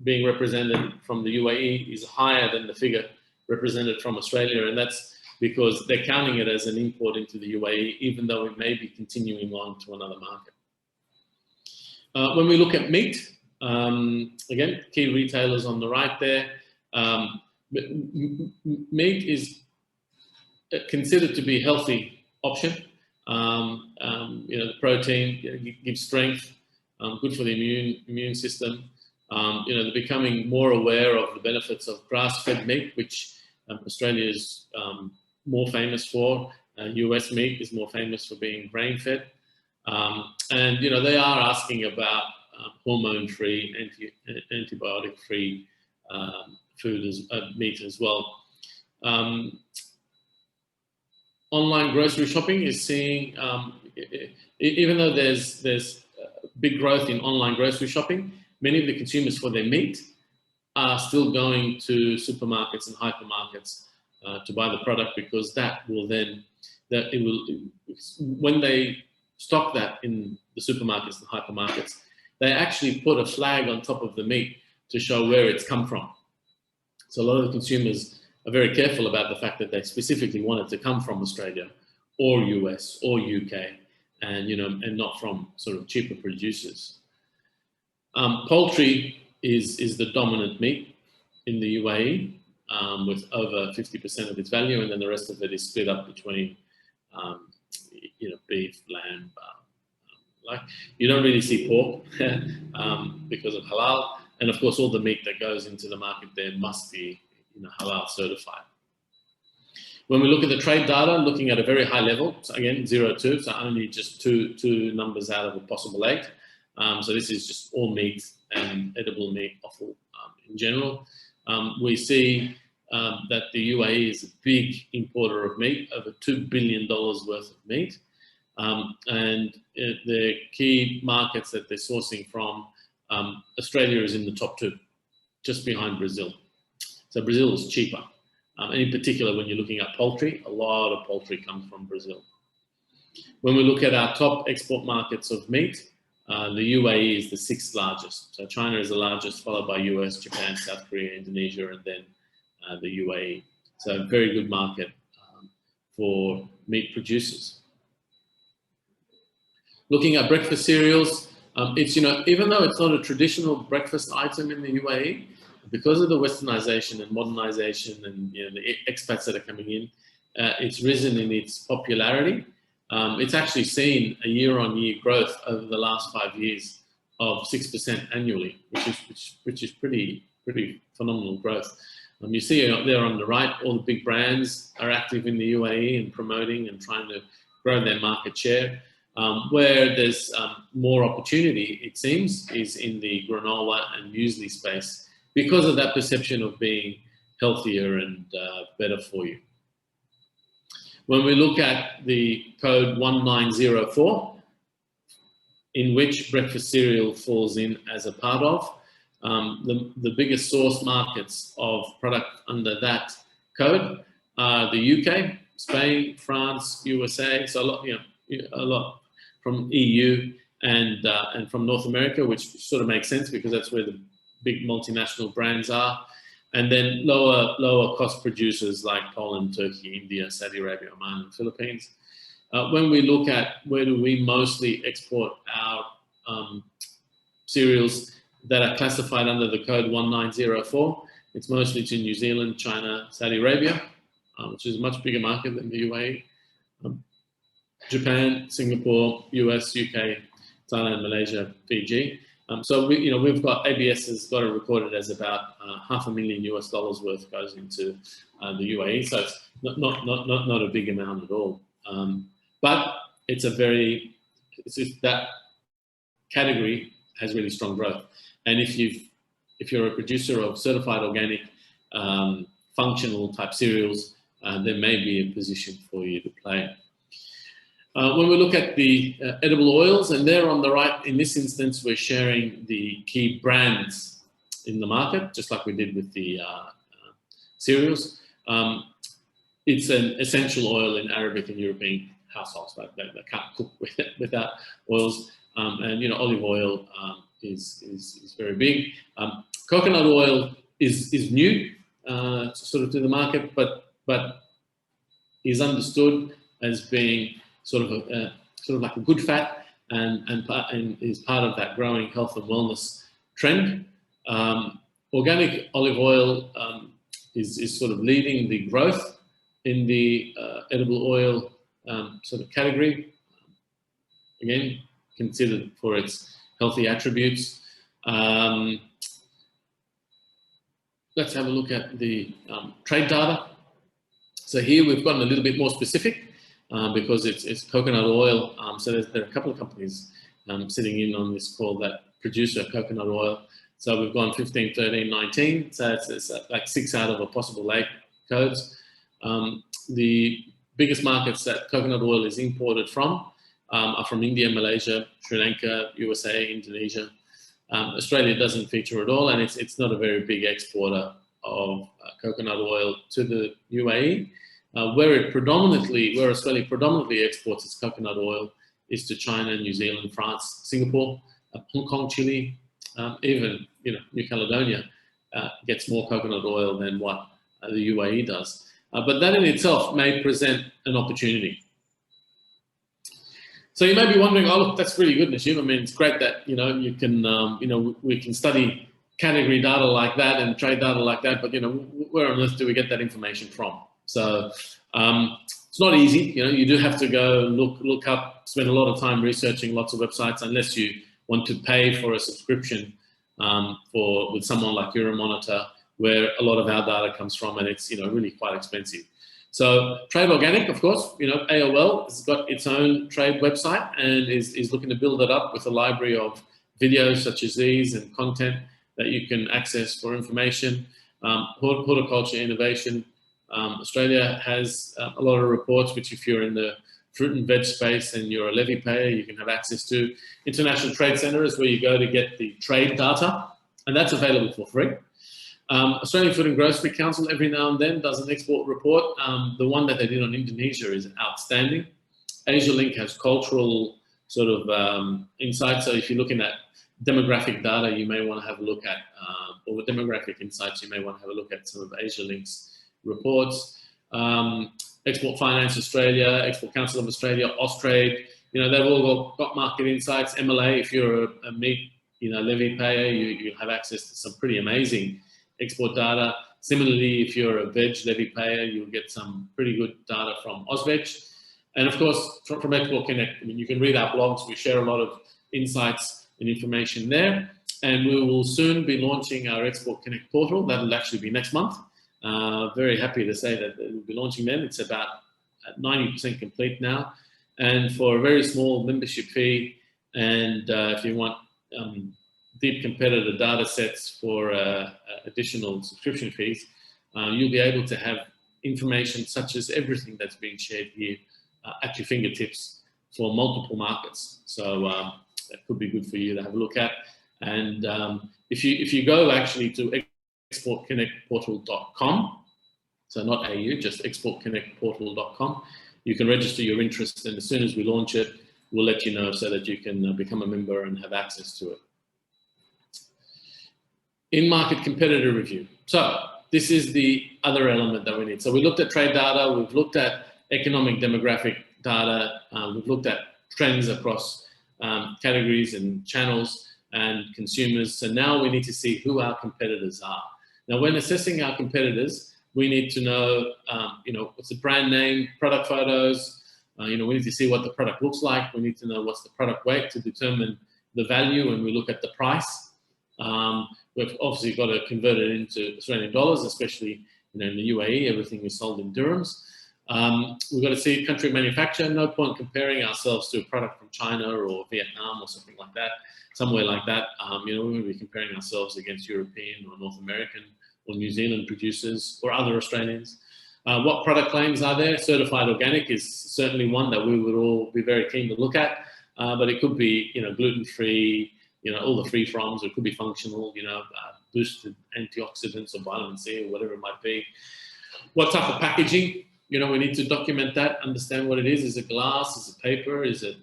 being represented from the UAE is higher than the figure represented from Australia, and that's because they're counting it as an import into the UAE, even though it may be continuing on to another market. When we look at meat, again, key retailers on the right there, meat is considered to be a healthy option. The protein gives strength, good for the immune system. They're becoming more aware of the benefits of grass-fed meat, which Australia is more famous for. US meat is more famous for being grain-fed. And they are asking about hormone-free, antibiotic-free meat as well. Online grocery shopping is seeing, even though there's big growth in online grocery shopping, many of the consumers for their meat are still going to supermarkets and hypermarkets to buy the product, because that will then, when they stock that in the supermarkets and hypermarkets, they actually put a flag on top of the meat to show where it's come from. So a lot of the consumers are very careful about the fact that they specifically want it to come from Australia or US or UK, and and not from sort of cheaper producers. Poultry is the dominant meat in the UAE, with over 50% of its value, and then the rest of it is split up between beef, lamb. Like, you don't really see pork because of halal, and of course all the meat that goes into the market there must be halal certified. When we look at the trade data, looking at a very high level, so again 0-2, so only just two numbers out of a possible 8. So this is just all meat and edible meat offal in general. We see that the UAE is a big importer of meat, over $2 billion worth of meat. And the key markets that they're sourcing from, Australia is in the top 2, just behind Brazil. So Brazil is cheaper. And in particular, when you're looking at poultry, a lot of poultry comes from Brazil. When we look at our top export markets of meat, the UAE is the 6th largest. So China is the largest, followed by US, Japan, South Korea, Indonesia, and then the UAE. So a very good market for meat producers. Looking at breakfast cereals, it's, even though it's not a traditional breakfast item in the UAE, because of the westernization and modernization and the expats that are coming in, it's risen in its popularity. It's actually seen a year-on-year growth over the last 5 years of 6% annually, which is pretty phenomenal growth. You see up there on the right, all the big brands are active in the UAE and promoting and trying to grow their market share. Where there's more opportunity, it seems, is in the granola and muesli space, because of that perception of being healthier and better for you. When we look at the code 1904, in which breakfast cereal falls in as a part of, the biggest source markets of product under that code are the UK, Spain, France, USA, so a lot from EU and from North America, which sort of makes sense because that's where the big multinational brands are, and then lower cost producers like Poland, Turkey, India, Saudi Arabia, Oman, and Philippines. When we look at where do we mostly export our cereals that are classified under the code 1904, it's mostly to New Zealand, China, Saudi Arabia, which is a much bigger market than the UAE, Japan, Singapore, US, UK, Thailand, Malaysia, Fiji. So we've got, ABS has got it recorded as about $500,000 US worth goes into the UAE. So it's not a big amount at all. But that category has really strong growth. And if you're a producer of certified organic functional type cereals, there may be a position for you to play. When we look at the edible oils, and there on the right, in this instance, we're sharing the key brands in the market, just like we did with the cereals. It's an essential oil in Arabic and European households. They can't cook without oils. And olive oil is very big. Coconut oil is new sort of to the market, but is understood as being sort of like a good fat, and is part of that growing health and wellness trend. Organic olive oil is sort of leading the growth in the edible oil sort of category. Again, considered for its healthy attributes. Let's have a look at the trade data. So here we've gotten a little bit more specific. Because it's coconut oil, so there are a couple of companies sitting in on this call that produce coconut oil. So we've gone 15, 13, 19, so it's like 6 out of a possible 8 codes. The biggest markets that coconut oil is imported from are from India, Malaysia, Sri Lanka, USA, Indonesia. Australia doesn't feature at all, and it's not a very big exporter of coconut oil to the UAE. Where Australia predominantly exports its coconut oil is to China, New Zealand, France, Singapore, Hong Kong, Chile, even New Caledonia gets more coconut oil than what the UAE does. But that in itself may present an opportunity. So you may be wondering, oh look, that's really good, Najib. I mean, it's great that you can we can study category data like that and trade data like that, but where on earth do we get that information from? So it's not easy. You do have to go look up, spend a lot of time researching lots of websites, unless you want to pay for a subscription with someone like Euromonitor, where a lot of our data comes from, and it's really quite expensive. So Trade Organic, of course, AOL has got its own trade website and is looking to build it up with a library of videos such as these and content that you can access for information. Horticulture innovation. Australia has a lot of reports, which if you're in the fruit and veg space and you're a levy payer, you can have access to. International Trade Centre is where you go to get the trade data, and that's available for free. Australian Food and Grocery Council every now and then does an export report. The one that they did on Indonesia is outstanding. AsiaLink has cultural sort of insights. So if you're looking at demographic data, you may want to have a look at, or demographic insights, you may want to have a look at some of AsiaLink's reports. Export Finance Australia, Export Council of Australia, Austrade, they've all got market insights. MLA, if you're a meat levy payer, you have access to some pretty amazing export data. Similarly, if you're a veg levy payer, you'll get some pretty good data from AusVeg. And of course, from Export Connect, you can read our blogs. We share a lot of insights and information there. And we will soon be launching our Export Connect portal. That'll actually be next month. Very happy to say that we'll be launching then. It's about 90% complete now. And for a very small membership fee, and if you want deep competitor data sets for additional subscription fees, you'll be able to have information such as everything that's being shared here at your fingertips for multiple markets. So that could be good for you to have a look at. And if you go actually to exportconnectportal.com, so not AU, just exportconnectportal.com, you can register your interest, and as soon as we launch it, we'll let you know so that you can become a member and have access to it. In-market competitor review. So this is the other element that we need. So we looked at trade data, we've looked at economic demographic data, we've looked at trends across categories and channels and consumers. So now we need to see who our competitors are. Now, when assessing our competitors, we need to know, what's the brand name, product photos. We need to see what the product looks like. We need to know what's the product weight to determine the value when we look at the price. We've obviously got to convert it into Australian dollars, especially in the UAE, everything is sold in dirhams. We've got to see country of manufacture. No point comparing ourselves to a product from China or Vietnam or something like that, somewhere like that. We're going to be comparing ourselves against European or North American or New Zealand producers or other Australians. What product claims are there? Certified organic is certainly one that we would all be very keen to look at, but it could be, gluten-free, all the free froms, or it could be functional, boosted antioxidants or vitamin C or whatever it might be. What type of packaging? We need to document that, understand what it is. Is it glass? Is it paper? Is it,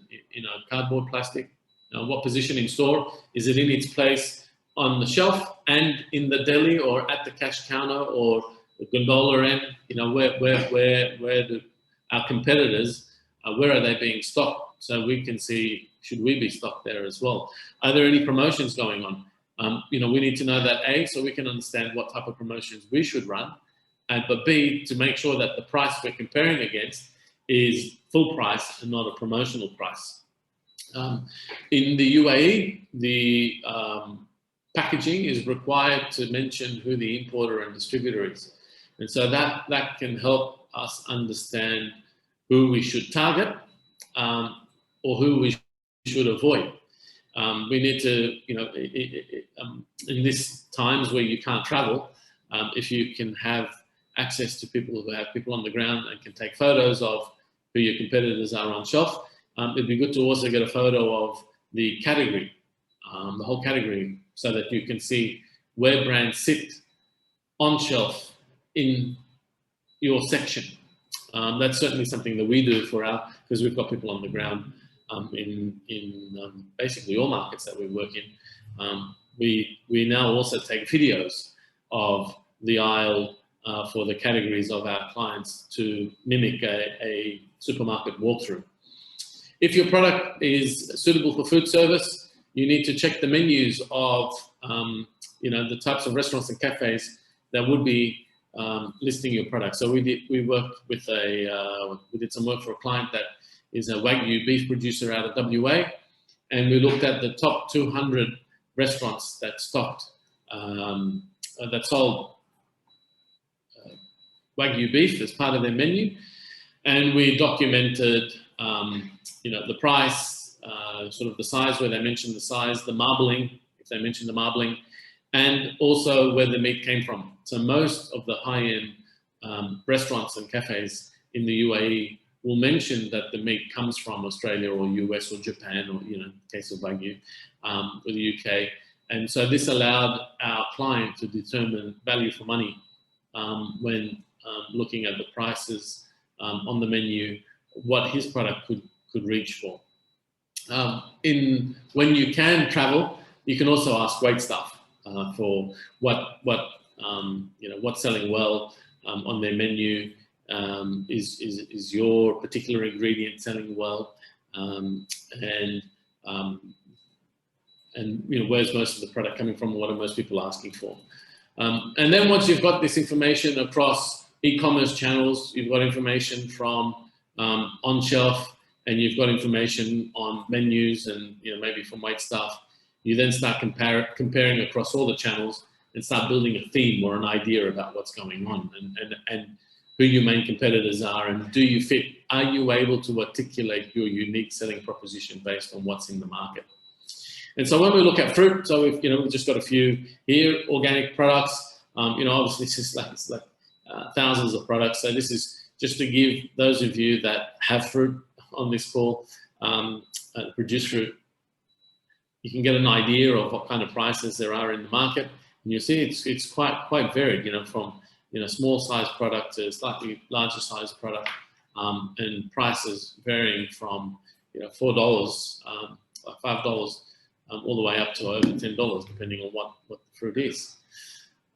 cardboard, plastic? What position in store? Is it in its place on the shelf and in the deli or at the cash counter or the gondola end? Where do our competitors, where are they being stocked? So we can see, should we be stocked there as well? Are there any promotions going on? We need to know that, A, so we can understand what type of promotions we should run, but B, to make sure that the price we're comparing against is full price and not a promotional price. In the UAE, the packaging is required to mention who the importer and distributor is. And so that can help us understand who we should target or who we should avoid. We need to, in these times where you can't travel, if you can have access to people who have people on the ground and can take photos of who your competitors are on shelf, it'd be good to also get a photo of the category, the whole category, so that you can see where brands sit on shelf in your section. That's certainly something that we do because we've got people on the ground in basically all markets that we work in. We now also take videos of the aisle for the categories of our clients to mimic a supermarket walkthrough. If your product is suitable for food service, you need to check the menus of the types of restaurants and cafes that would be listing your product. So we did some work for a client that is a Wagyu beef producer out of WA, and we looked at the top 200 restaurants that stocked that sold Wagyu beef as part of their menu, and we documented the price, sort of the size where they mentioned the size, the marbling if they mentioned the marbling, and also where the meat came from. So most of the high-end restaurants and cafes in the UAE will mention that the meat comes from Australia or US or Japan, or in the case of Wagyu, or the UK. And so this allowed our client to determine value for money when looking at the prices on the menu, what his product could reach for. When you can travel, you can also ask wait staff for what's selling well on their menu. Is your particular ingredient selling well, and where's most of the product coming from? What are most people asking for? And then once you've got this information across e-commerce channels, you've got information from on shelf, and you've got information on menus, and maybe from wait staff. You then start comparing across all the channels and start building a theme or an idea about what's going on, and who your main competitors are, and do you fit? Are you able to articulate your unique selling proposition based on what's in the market? And so when we look at fruit, so we've just got a few here, organic products. Obviously it's like thousands of products. So this is just to give those of you that have fruit on this call, produce fruit, you can get an idea of what kind of prices there are in the market, and you see it's quite varied. From small size product to slightly larger size product, and prices varying from $4, $5, all the way up to over $10, depending on what the fruit is.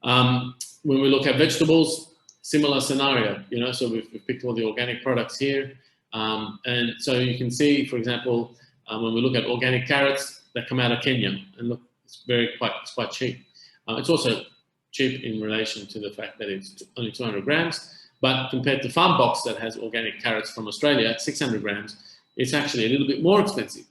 When we look at vegetables, similar scenario. So we've picked all the organic products here, and so you can see, for example, when we look at organic carrots that come out of Kenya, and look, it's quite cheap. It's also cheap in relation to the fact that it's only 200 grams, but compared to Farm Box that has organic carrots from Australia at 600 grams, it's actually a little bit more expensive.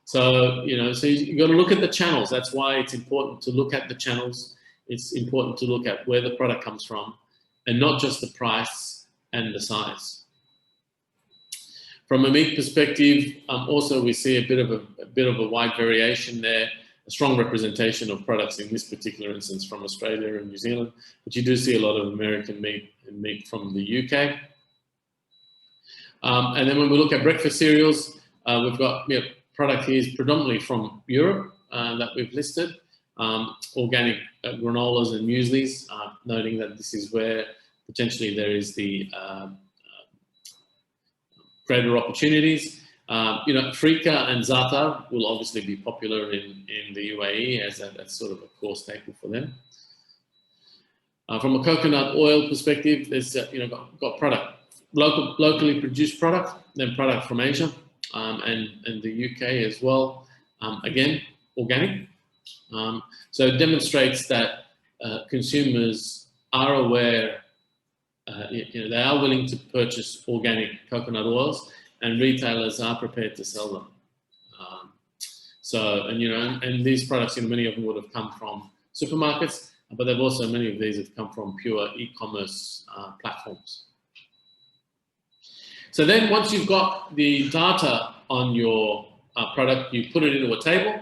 So, so you've got to look at the channels. That's why it's important to look at the channels. It's important to look at where the product comes from, and not just the price and the size. From a meat perspective, also we see a bit of a wide variation there. A strong representation of products in this particular instance from Australia and New Zealand, but you do see a lot of American meat and meat from the UK. And then when we look at breakfast cereals, we've got product here is predominantly from Europe that we've listed. Organic granolas and mueslis, noting that this is where potentially there is the greater opportunities. Freekeh and Za'atar will obviously be popular in the UAE, as that's sort of a core staple for them. From a coconut oil perspective, there's got product, locally produced product, then product from Asia and the UK as well. Again, organic. So it demonstrates that consumers are aware, they are willing to purchase organic coconut oils, and retailers are prepared to sell them. And these products, many of them would have come from supermarkets, but many of these have come from pure e-commerce platforms. So then once you've got the data on your product, you put it into a table,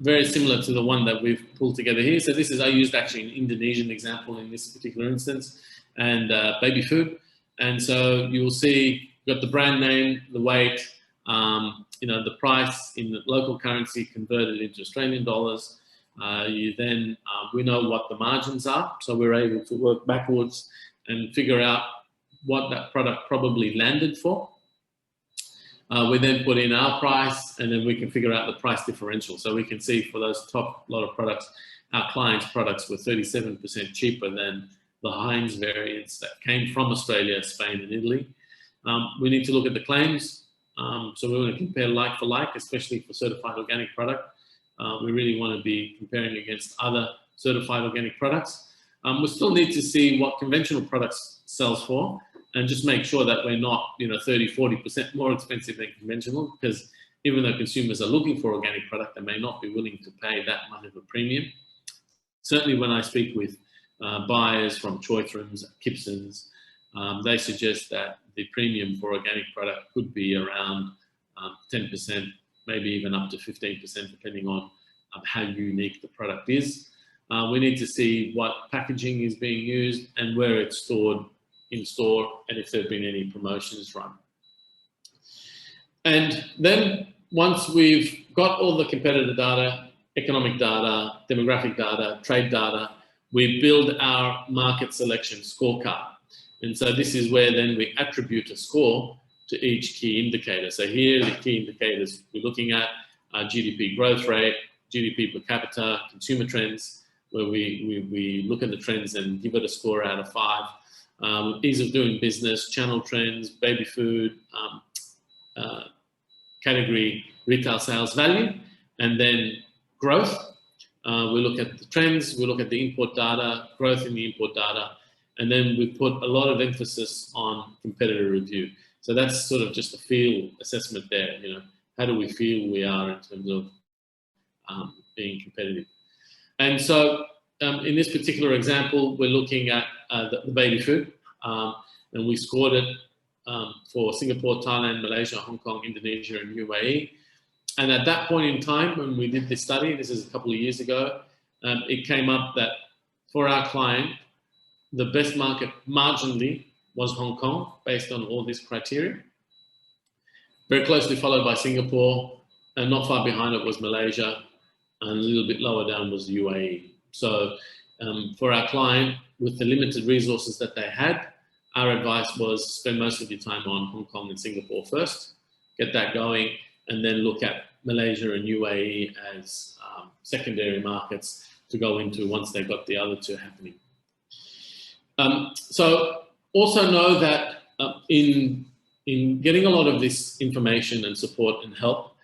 very similar to the one that we've pulled together here. So I used actually an Indonesian example in this particular instance, and baby food. And so you'll see you've got the brand name, the weight, the price in the local currency converted into Australian dollars. We know what the margins are, so we're able to work backwards and figure out what that product probably landed for. We then put in our price, and then we can figure out the price differential. So we can see for those top lot of products, our clients' products were 37% cheaper than the Heinz variants that came from Australia, Spain, and Italy. We need to look at the claims. So we want to compare like for like, especially for certified organic product. We really want to be comparing against other certified organic products. We still need to see what conventional products sells for, and just make sure that we're not, 30–40% more expensive than conventional, because even though consumers are looking for organic product, they may not be willing to pay that much of a premium. Certainly when I speak with buyers from Choithrams, Gibsons, they suggest that the premium for organic product could be around 10%, maybe even up to 15%, depending on how unique the product is. We need to see what packaging is being used and where it's stored in store, and if there have been any promotions run. And then once we've got all the competitor data, economic data, demographic data, trade data, we build our market selection scorecard. And so this is where then we attribute a score to each key indicator. So here are the key indicators we're looking at: GDP growth rate, GDP per capita, consumer trends, where we look at the trends and give it a score out of 5. Ease of doing business, channel trends, baby food, category, retail sales value, and then growth. We look at the trends, we look at the import data, growth in the import data, and then we put a lot of emphasis on competitor review. So that's sort of just a feel assessment there. How do we feel we are in terms of being competitive? And so in this particular example, we're looking at the baby food, and we scored it for Singapore, Thailand, Malaysia, Hong Kong, Indonesia, and UAE. And at that point in time, when we did this study, this is a couple of years ago, it came up that for our client, the best market marginally was Hong Kong, based on all this criteria. Very closely followed by Singapore, and not far behind it was Malaysia, and a little bit lower down was the UAE. So for our client, with the limited resources that they had, our advice was spend most of your time on Hong Kong and Singapore first, get that going, and then look at Malaysia and UAE as secondary markets to go into once they've got the other two happening. So also know that in getting a lot of this information and support and help,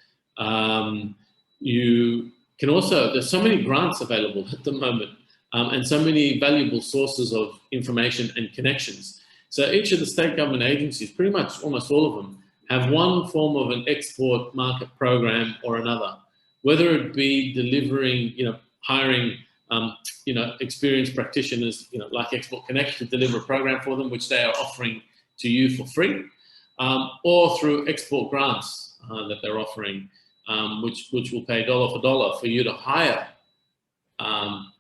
you can also, there's so many grants available at the moment, and so many valuable sources of information and connections. So each of the state government agencies, pretty much almost all of them, have one form of an export market program or another, whether it be delivering, hiring, experienced practitioners, like Export Connect, to deliver a program for them, which they are offering to you for free, or through export grants that they're offering, which will pay dollar for dollar for you to hire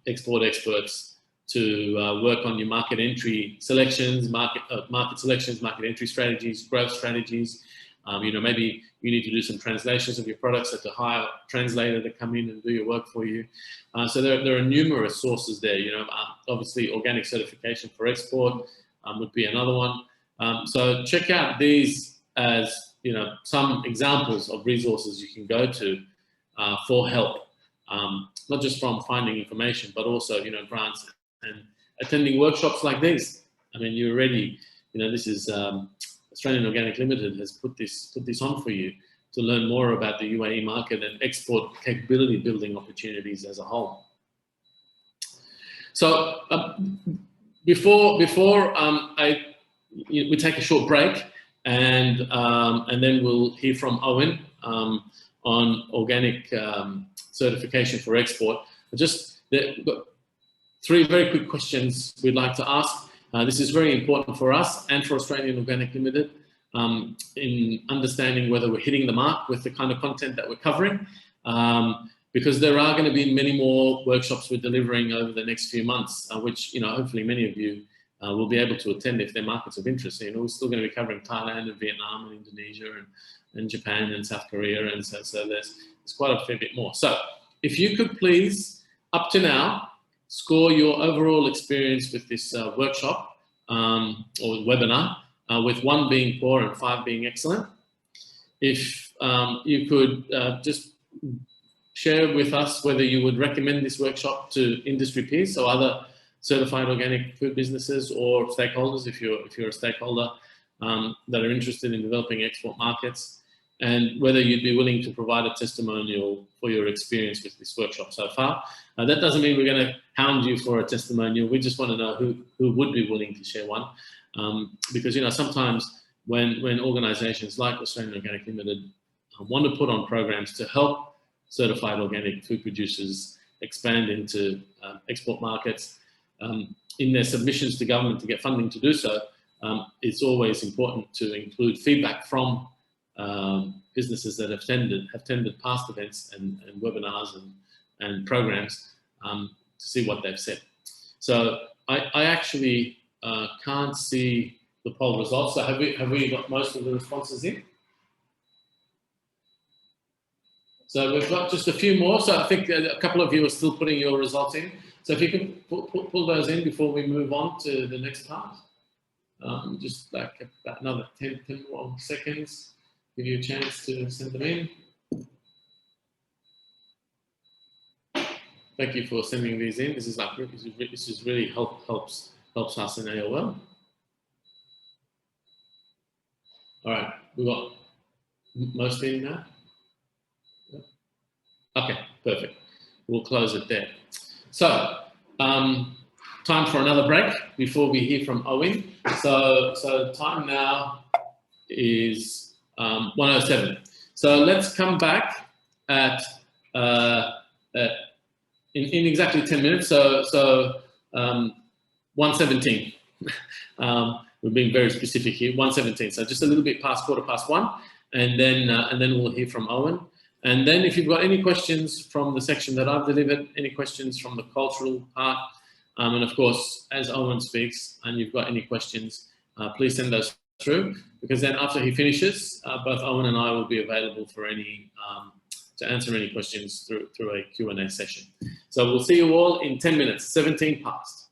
export experts to work on your market entry selections, market selections, market entry strategies, growth strategies. Maybe you need to do some translations of your products, so to hire a translator to come in and do your work for you. So there are numerous sources there. Obviously organic certification for export would be another one. So check out these as some examples of resources you can go to for help, not just from finding information, but also grants and attending workshops like these. I mean, you're already, this is Australian Organic Ltd has put this on for you to learn more about the UAE market and export capability building opportunities as a whole. So before we take a short break, and then we'll hear from Owen on organic certification for export. We've got 3 very quick questions we'd like to ask. This is very important for us and for Australian Organic Ltd in understanding whether we're hitting the mark with the kind of content that we're covering, because there are going to be many more workshops we're delivering over the next few months, which hopefully many of you will be able to attend if they're markets of interest. We're still going to be covering Thailand and Vietnam and Indonesia and Japan and South Korea, and so there's quite a fair bit more. So if you could please, up to now, score your overall experience with this workshop or webinar, with 1 being poor and 5 being excellent. if you could just share with us whether you would recommend this workshop to industry peers, so other certified organic food businesses or stakeholders, if you're a stakeholder that are interested in developing export markets, and whether you'd be willing to provide a testimonial for your experience with this workshop so far. That doesn't mean we're going to hound you for a testimonial. We just want to know who would be willing to share one, because sometimes when organisations like Australian Organic Limited want to put on programs to help certified organic food producers expand into export markets, in their submissions to government to get funding to do so, it's always important to include feedback from businesses that have attended past events and webinars and programs to see what they've said. So I actually can't see the poll results. So have we got most of the responses in? So we've got just a few more. So I think a couple of you are still putting your results in. So if you can pull those in before we move on to the next part. Just like about another 10 more seconds. Give you a chance to send them in. Thank you for sending these in. This is really helps us in AOL. All right, we've got most in now. Okay, perfect. We'll close it there. So, time for another break before we hear from Owen. So time now is 1:07. So let's come back at in exactly 10 minutes. So 1:17. We're being very specific here. 1:17. So just a little bit past 1:15, and then we'll hear from Owen. And then if you've got any questions from the section that I've delivered, any questions from the cultural part, and of course, as Owen speaks, and you've got any questions, please send those through, because then after he finishes, both Owen and I will be available for any to answer any questions through a Q&A session. So we'll see you all in 10 minutes, 17 past.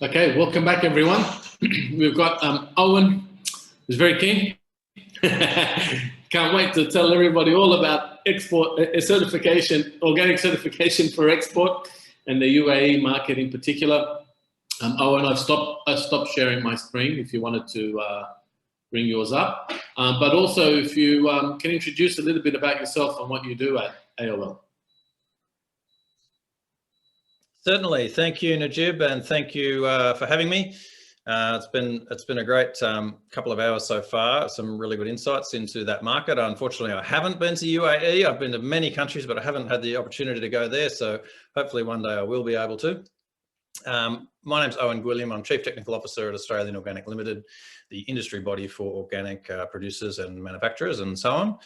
Okay, welcome back, everyone. We've got Owen, who's very keen. Can't wait to tell everybody all about export certification, organic certification for export, and the UAE market in particular. Owen, I've stopped sharing my screen if you wanted to bring yours up. But also, if you can introduce a little bit about yourself and what you do at AOL. Certainly. Thank you, Najib, and thank you for having me. It's been a great couple of hours so far. Some really good insights into that market. Unfortunately, I haven't been to UAE. I've been to many countries, but I haven't had the opportunity to go there. So hopefully one day I will be able to. My name's Owen Gwilliam. I'm Chief Technical Officer at Australian Organic Ltd, the industry body for organic producers and manufacturers and so on.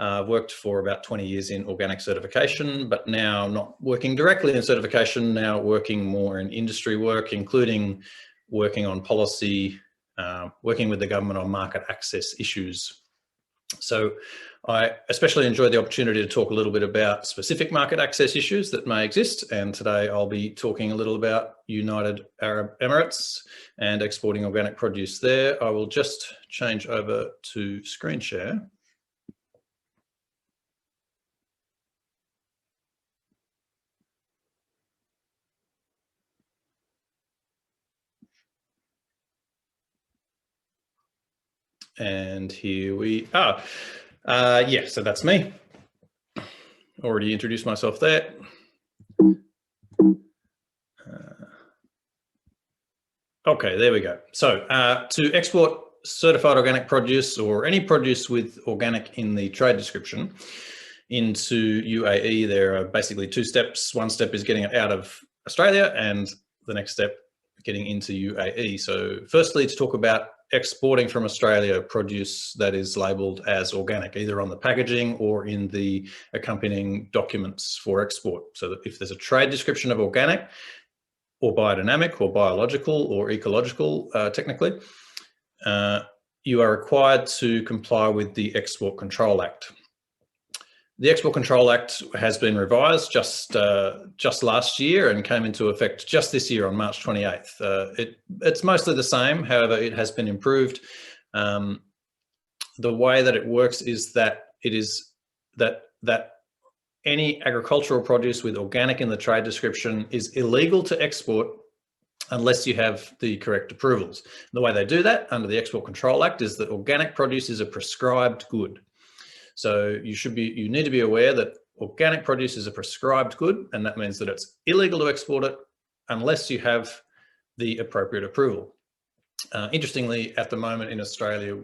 I've worked for about 20 years in organic certification, but now not working directly in certification, now working more in industry work, including working on policy, working with the government on market access issues. So I especially enjoyed the opportunity to talk a little bit about specific market access issues that may exist. And today I'll be talking a little about United Arab Emirates and exporting organic produce there. I will just change over to screen share. And here we are. Yeah, so that's me. Already introduced myself there. Okay, there we go. So to export certified organic produce or any produce with organic in the trade description into UAE, there are basically two steps. One step is getting it out of Australia and the next step, getting into UAE. So firstly, to talk about exporting from Australia produce that is labelled as organic, either on the packaging or in the accompanying documents for export. So that if there's a trade description of organic or biodynamic or biological or ecological, technically, you are required to comply with the Export Control Act. The Export Control Act has been revised just last year and came into effect just this year on March 28th. It's mostly the same, however, it has been improved. The way that it works is that that any agricultural produce with organic in the trade description is illegal to export unless you have the correct approvals. The way they do that under the Export Control Act is that organic produce is a prescribed good. So you need to be aware that organic produce is a prescribed good, and that means that it's illegal to export it unless you have the appropriate approval. Interestingly, at the moment in Australia,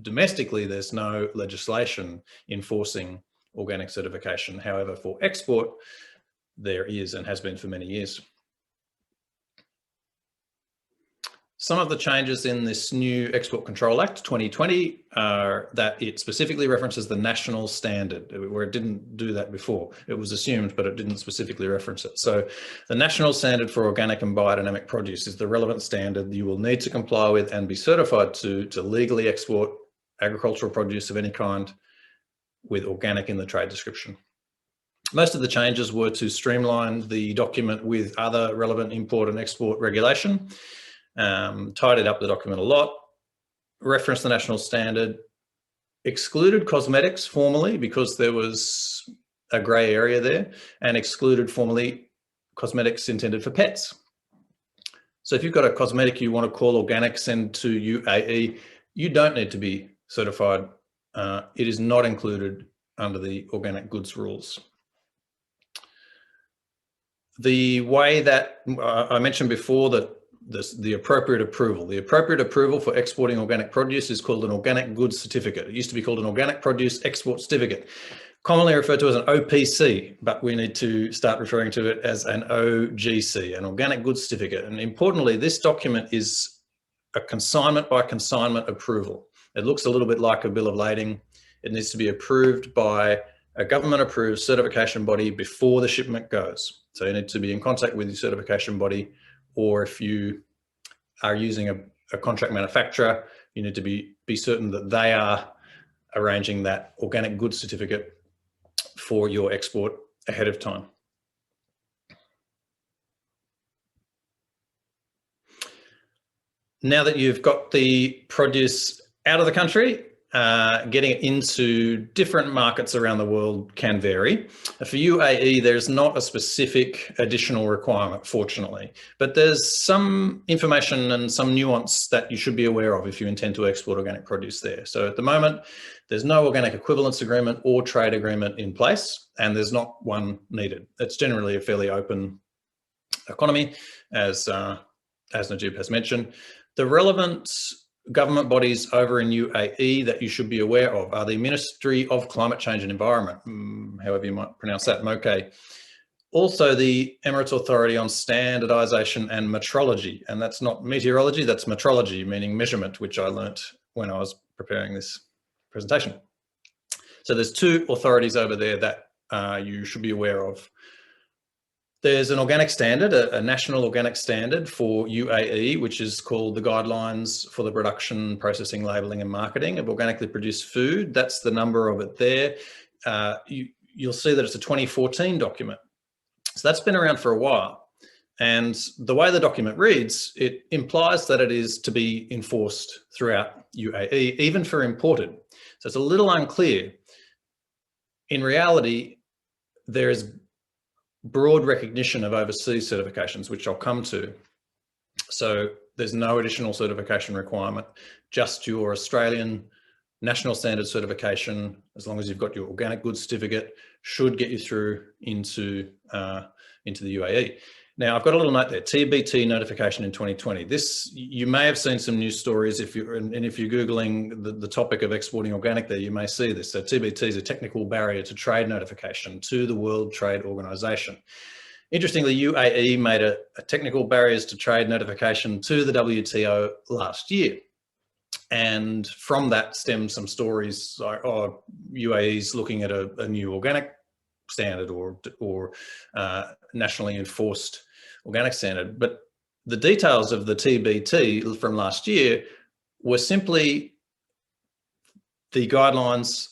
domestically, there's no legislation enforcing organic certification. However, for export, there is and has been for many years. Some of the changes in this new Export Control Act 2020 are that it specifically references the national standard, where it didn't do that before. It was assumed, but it didn't specifically reference it. So the national standard for organic and biodynamic produce is the relevant standard you will need to comply with and be certified to legally export agricultural produce of any kind with organic in the trade description. Most of the changes were to streamline the document with other relevant import and export regulation. Tidied up the document a lot, referenced the national standard, excluded cosmetics formally because there was a grey area there, and excluded formally cosmetics intended for pets. So if you've got a cosmetic you want to call organic, send to UAE, you don't need to be certified. It is not included under the organic goods rules. The way that I mentioned before that the appropriate approval for exporting organic produce is called an organic goods certificate. It used to be called an organic produce export certificate, commonly referred to as an OPC, but we need to start referring to it as an OGC, an organic goods certificate. And importantly, this document is a consignment by consignment approval. It looks a little bit like a bill of lading. It needs to be approved by a government approved certification body before the shipment goes. So you need to be in contact with your certification body, or if you are using a contract manufacturer, you need to be certain that they are arranging that organic goods certificate for your export ahead of time. now that you've got the produce out of the country, getting it into different markets around the world can vary. For UAE, there's not a specific additional requirement, fortunately, but there's some information and some nuance that you should be aware of if you intend to export organic produce there. So at the moment, there's no organic equivalence agreement or trade agreement in place, and there's not one needed. It's generally a fairly open economy, as Najib has mentioned. The relevant government bodies over in UAE that you should be aware of are the Ministry of Climate Change and Environment, however you might pronounce that, MOCE. Also the Emirates Authority on Standardisation and Metrology, and that's not meteorology, that's metrology, meaning measurement, which I learnt when I was preparing this presentation. So there's two authorities over there that you should be aware of. There's an organic standard, a national organic standard for UAE, which is called the Guidelines for the Production, Processing, Labelling and Marketing of Organically Produced Food. That's the number of it there. You'll see that it's a 2014 document. So that's been around for a while. And the way the document reads, it implies that it is to be enforced throughout UAE, even for imported. So it's a little unclear. In reality, there is broad recognition of overseas certifications, which I'll come to. So there's no additional certification requirement, just your Australian national standard certification, as long as you've got your organic goods certificate, should get you through into the UAE. Now, I've got a little note there, TBT notification in 2020. This, you may have seen some news stories if you're Googling the topic of exporting organic there, you may see this. So TBT is a technical barrier to trade notification to the World Trade Organization. Interestingly, UAE made a technical barriers to trade notification to the WTO last year. And from that stem some stories like, oh, UAE's looking at a new organic standard or nationally enforced organic standard. But the details of the TBT from last year were simply the guidelines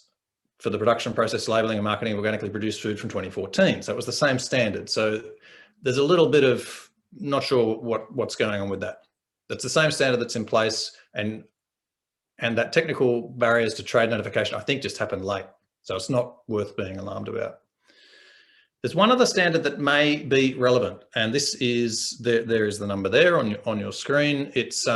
for the production, process, labelling and marketing of organically produced food from 2014. So it was the same standard. So there's a little bit of not sure what's going on with that. That's the same standard that's in place, and that technical barriers to trade notification, I think, just happened late. So it's not worth being alarmed about. There's one other standard that may be relevant, and this is, there is the number there on your screen. It's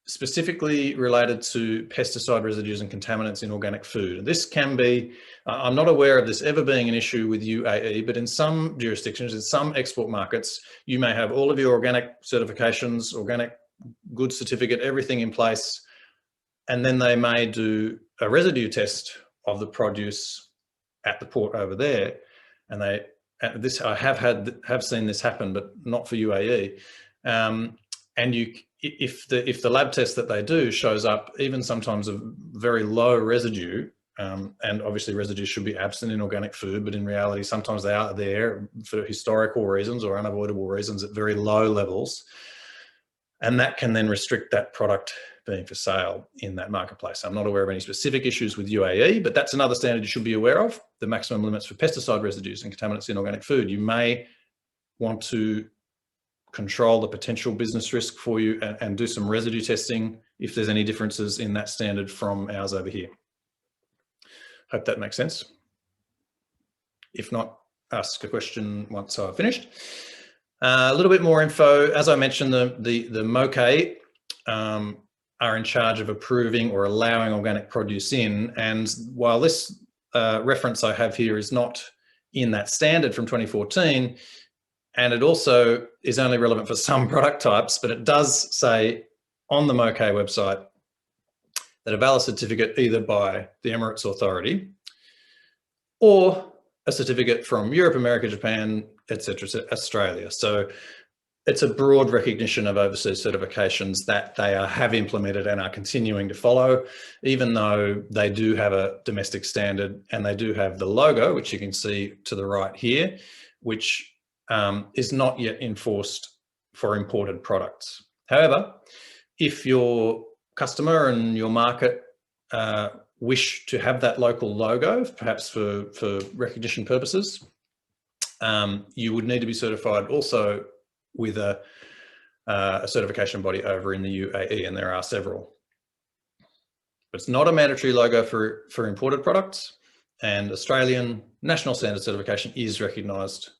specifically related to pesticide residues and contaminants in organic food. And this can be, I'm not aware of this ever being an issue with UAE, but in some jurisdictions, in some export markets, you may have all of your organic certifications, organic goods certificate, everything in place, and then they may do a residue test of the produce at the port over there. And I have seen this happen, but not for UAE. And if the lab test that they do shows up, even sometimes a very low residue, and obviously residues should be absent in organic food, but in reality, sometimes they are there for historical reasons or unavoidable reasons at very low levels. And that can then restrict that product being for sale in that marketplace. I'm not aware of any specific issues with UAE, but that's another standard you should be aware of, the maximum limits for pesticide residues and contaminants in organic food. You may want to control the potential business risk for you and do some residue testing if there's any differences in that standard from ours over here. Hope that makes sense. If not, ask a question once I've finished. A little bit more info. As I mentioned, the MOCE are in charge of approving or allowing organic produce in. And while this reference I have here is not in that standard from 2014, and it also is only relevant for some product types, but it does say on the MOCE website that a valid certificate either by the Emirates Authority or a certificate from Europe, America, Japan, etc., Australia. So it's a broad recognition of overseas certifications that they have implemented and are continuing to follow, even though they do have a domestic standard and they do have the logo, which you can see to the right here, which is not yet enforced for imported products. However, if your customer and your market wish to have that local logo, perhaps for recognition purposes, you would need to be certified also with a a certification body over in the UAE, and there are several. But it's not a mandatory logo for imported products, and Australian National Standard Certification is recognised.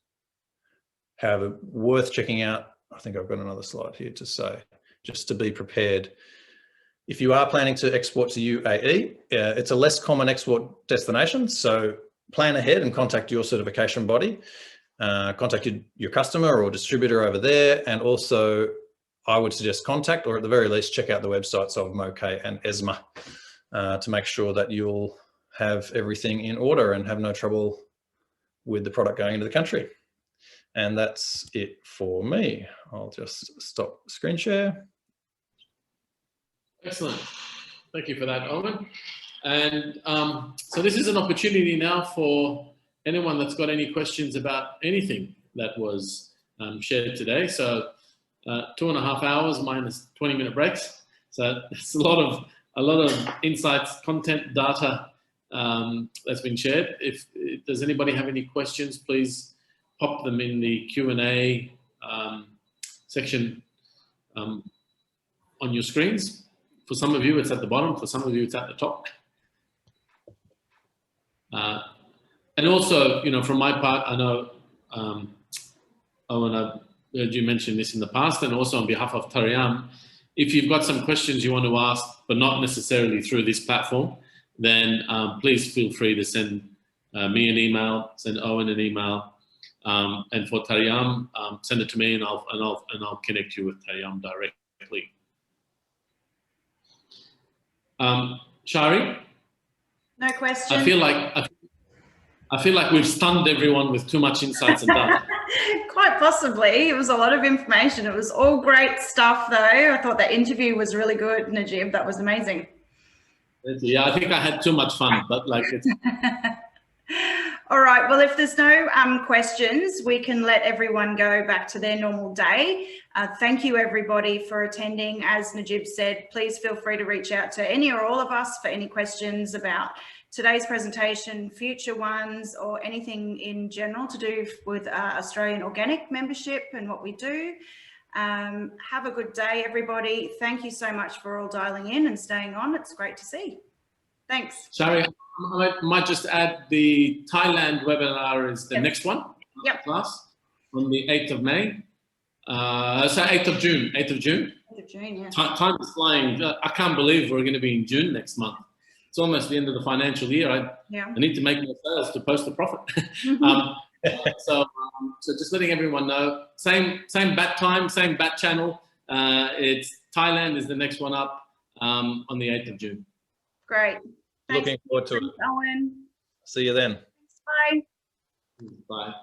However, worth checking out. I think I've got another slide here to say, just to be prepared. If you are planning to export to UAE, it's a less common export destination, so plan ahead and contact your certification body, contact your customer or distributor over there, and also I would suggest contact, or at the very least check out the websites of MOCAE and ESMA to make sure that you'll have everything in order and have no trouble with the product going into the country. And that's it for me. I'll just stop screen share. Excellent. Thank you for that, Owen. And so this is an opportunity now for anyone that's got any questions about anything that was shared today. So 2.5 hours minus 20-minute breaks. So it's a lot of insights, content, data that's been shared. If does anybody have any questions, please pop them in the Q&A section on your screens. For some of you, it's at the bottom. For some of you, it's at the top. And also, you know, from my part, I know, Owen, I've heard you mention this in the past, and also on behalf of Taryam, if you've got some questions you want to ask, but not necessarily through this platform, then please feel free to send me an email, send Owen an email, and for Taryam, send it to me, and I'll connect you with Taryam directly. Shari? No question. I feel like we've stunned everyone with too much insights and data. Quite possibly. It was a lot of information. It was all great stuff, though. I thought that interview was really good, Najib. That was amazing. Yeah, I think I had too much fun, but like it's... All right. Well, if there's no questions, we can let everyone go back to their normal day. Thank you, everybody, for attending. As Najib said, please feel free to reach out to any or all of us for any questions about today's presentation, future ones, or anything in general to do with Australian Organic membership and what we do. Have a good day, everybody. Thank you so much for all dialing in and staying on. It's great to see. Thanks. Shari, I might just add the Thailand webinar is the next one. Yep. Class on the 8th of May. So 8th of June. 8th of June. 8th of June, yeah. Time is flying. I can't believe we're going to be in June next month. It's almost the end of the financial year. I need to make more sales to post a profit. So just letting everyone know, same bat time, same bat channel. It's Thailand is the next one up on the 8th of June. Great. Looking forward to it. Owen. See you then. Bye. Bye.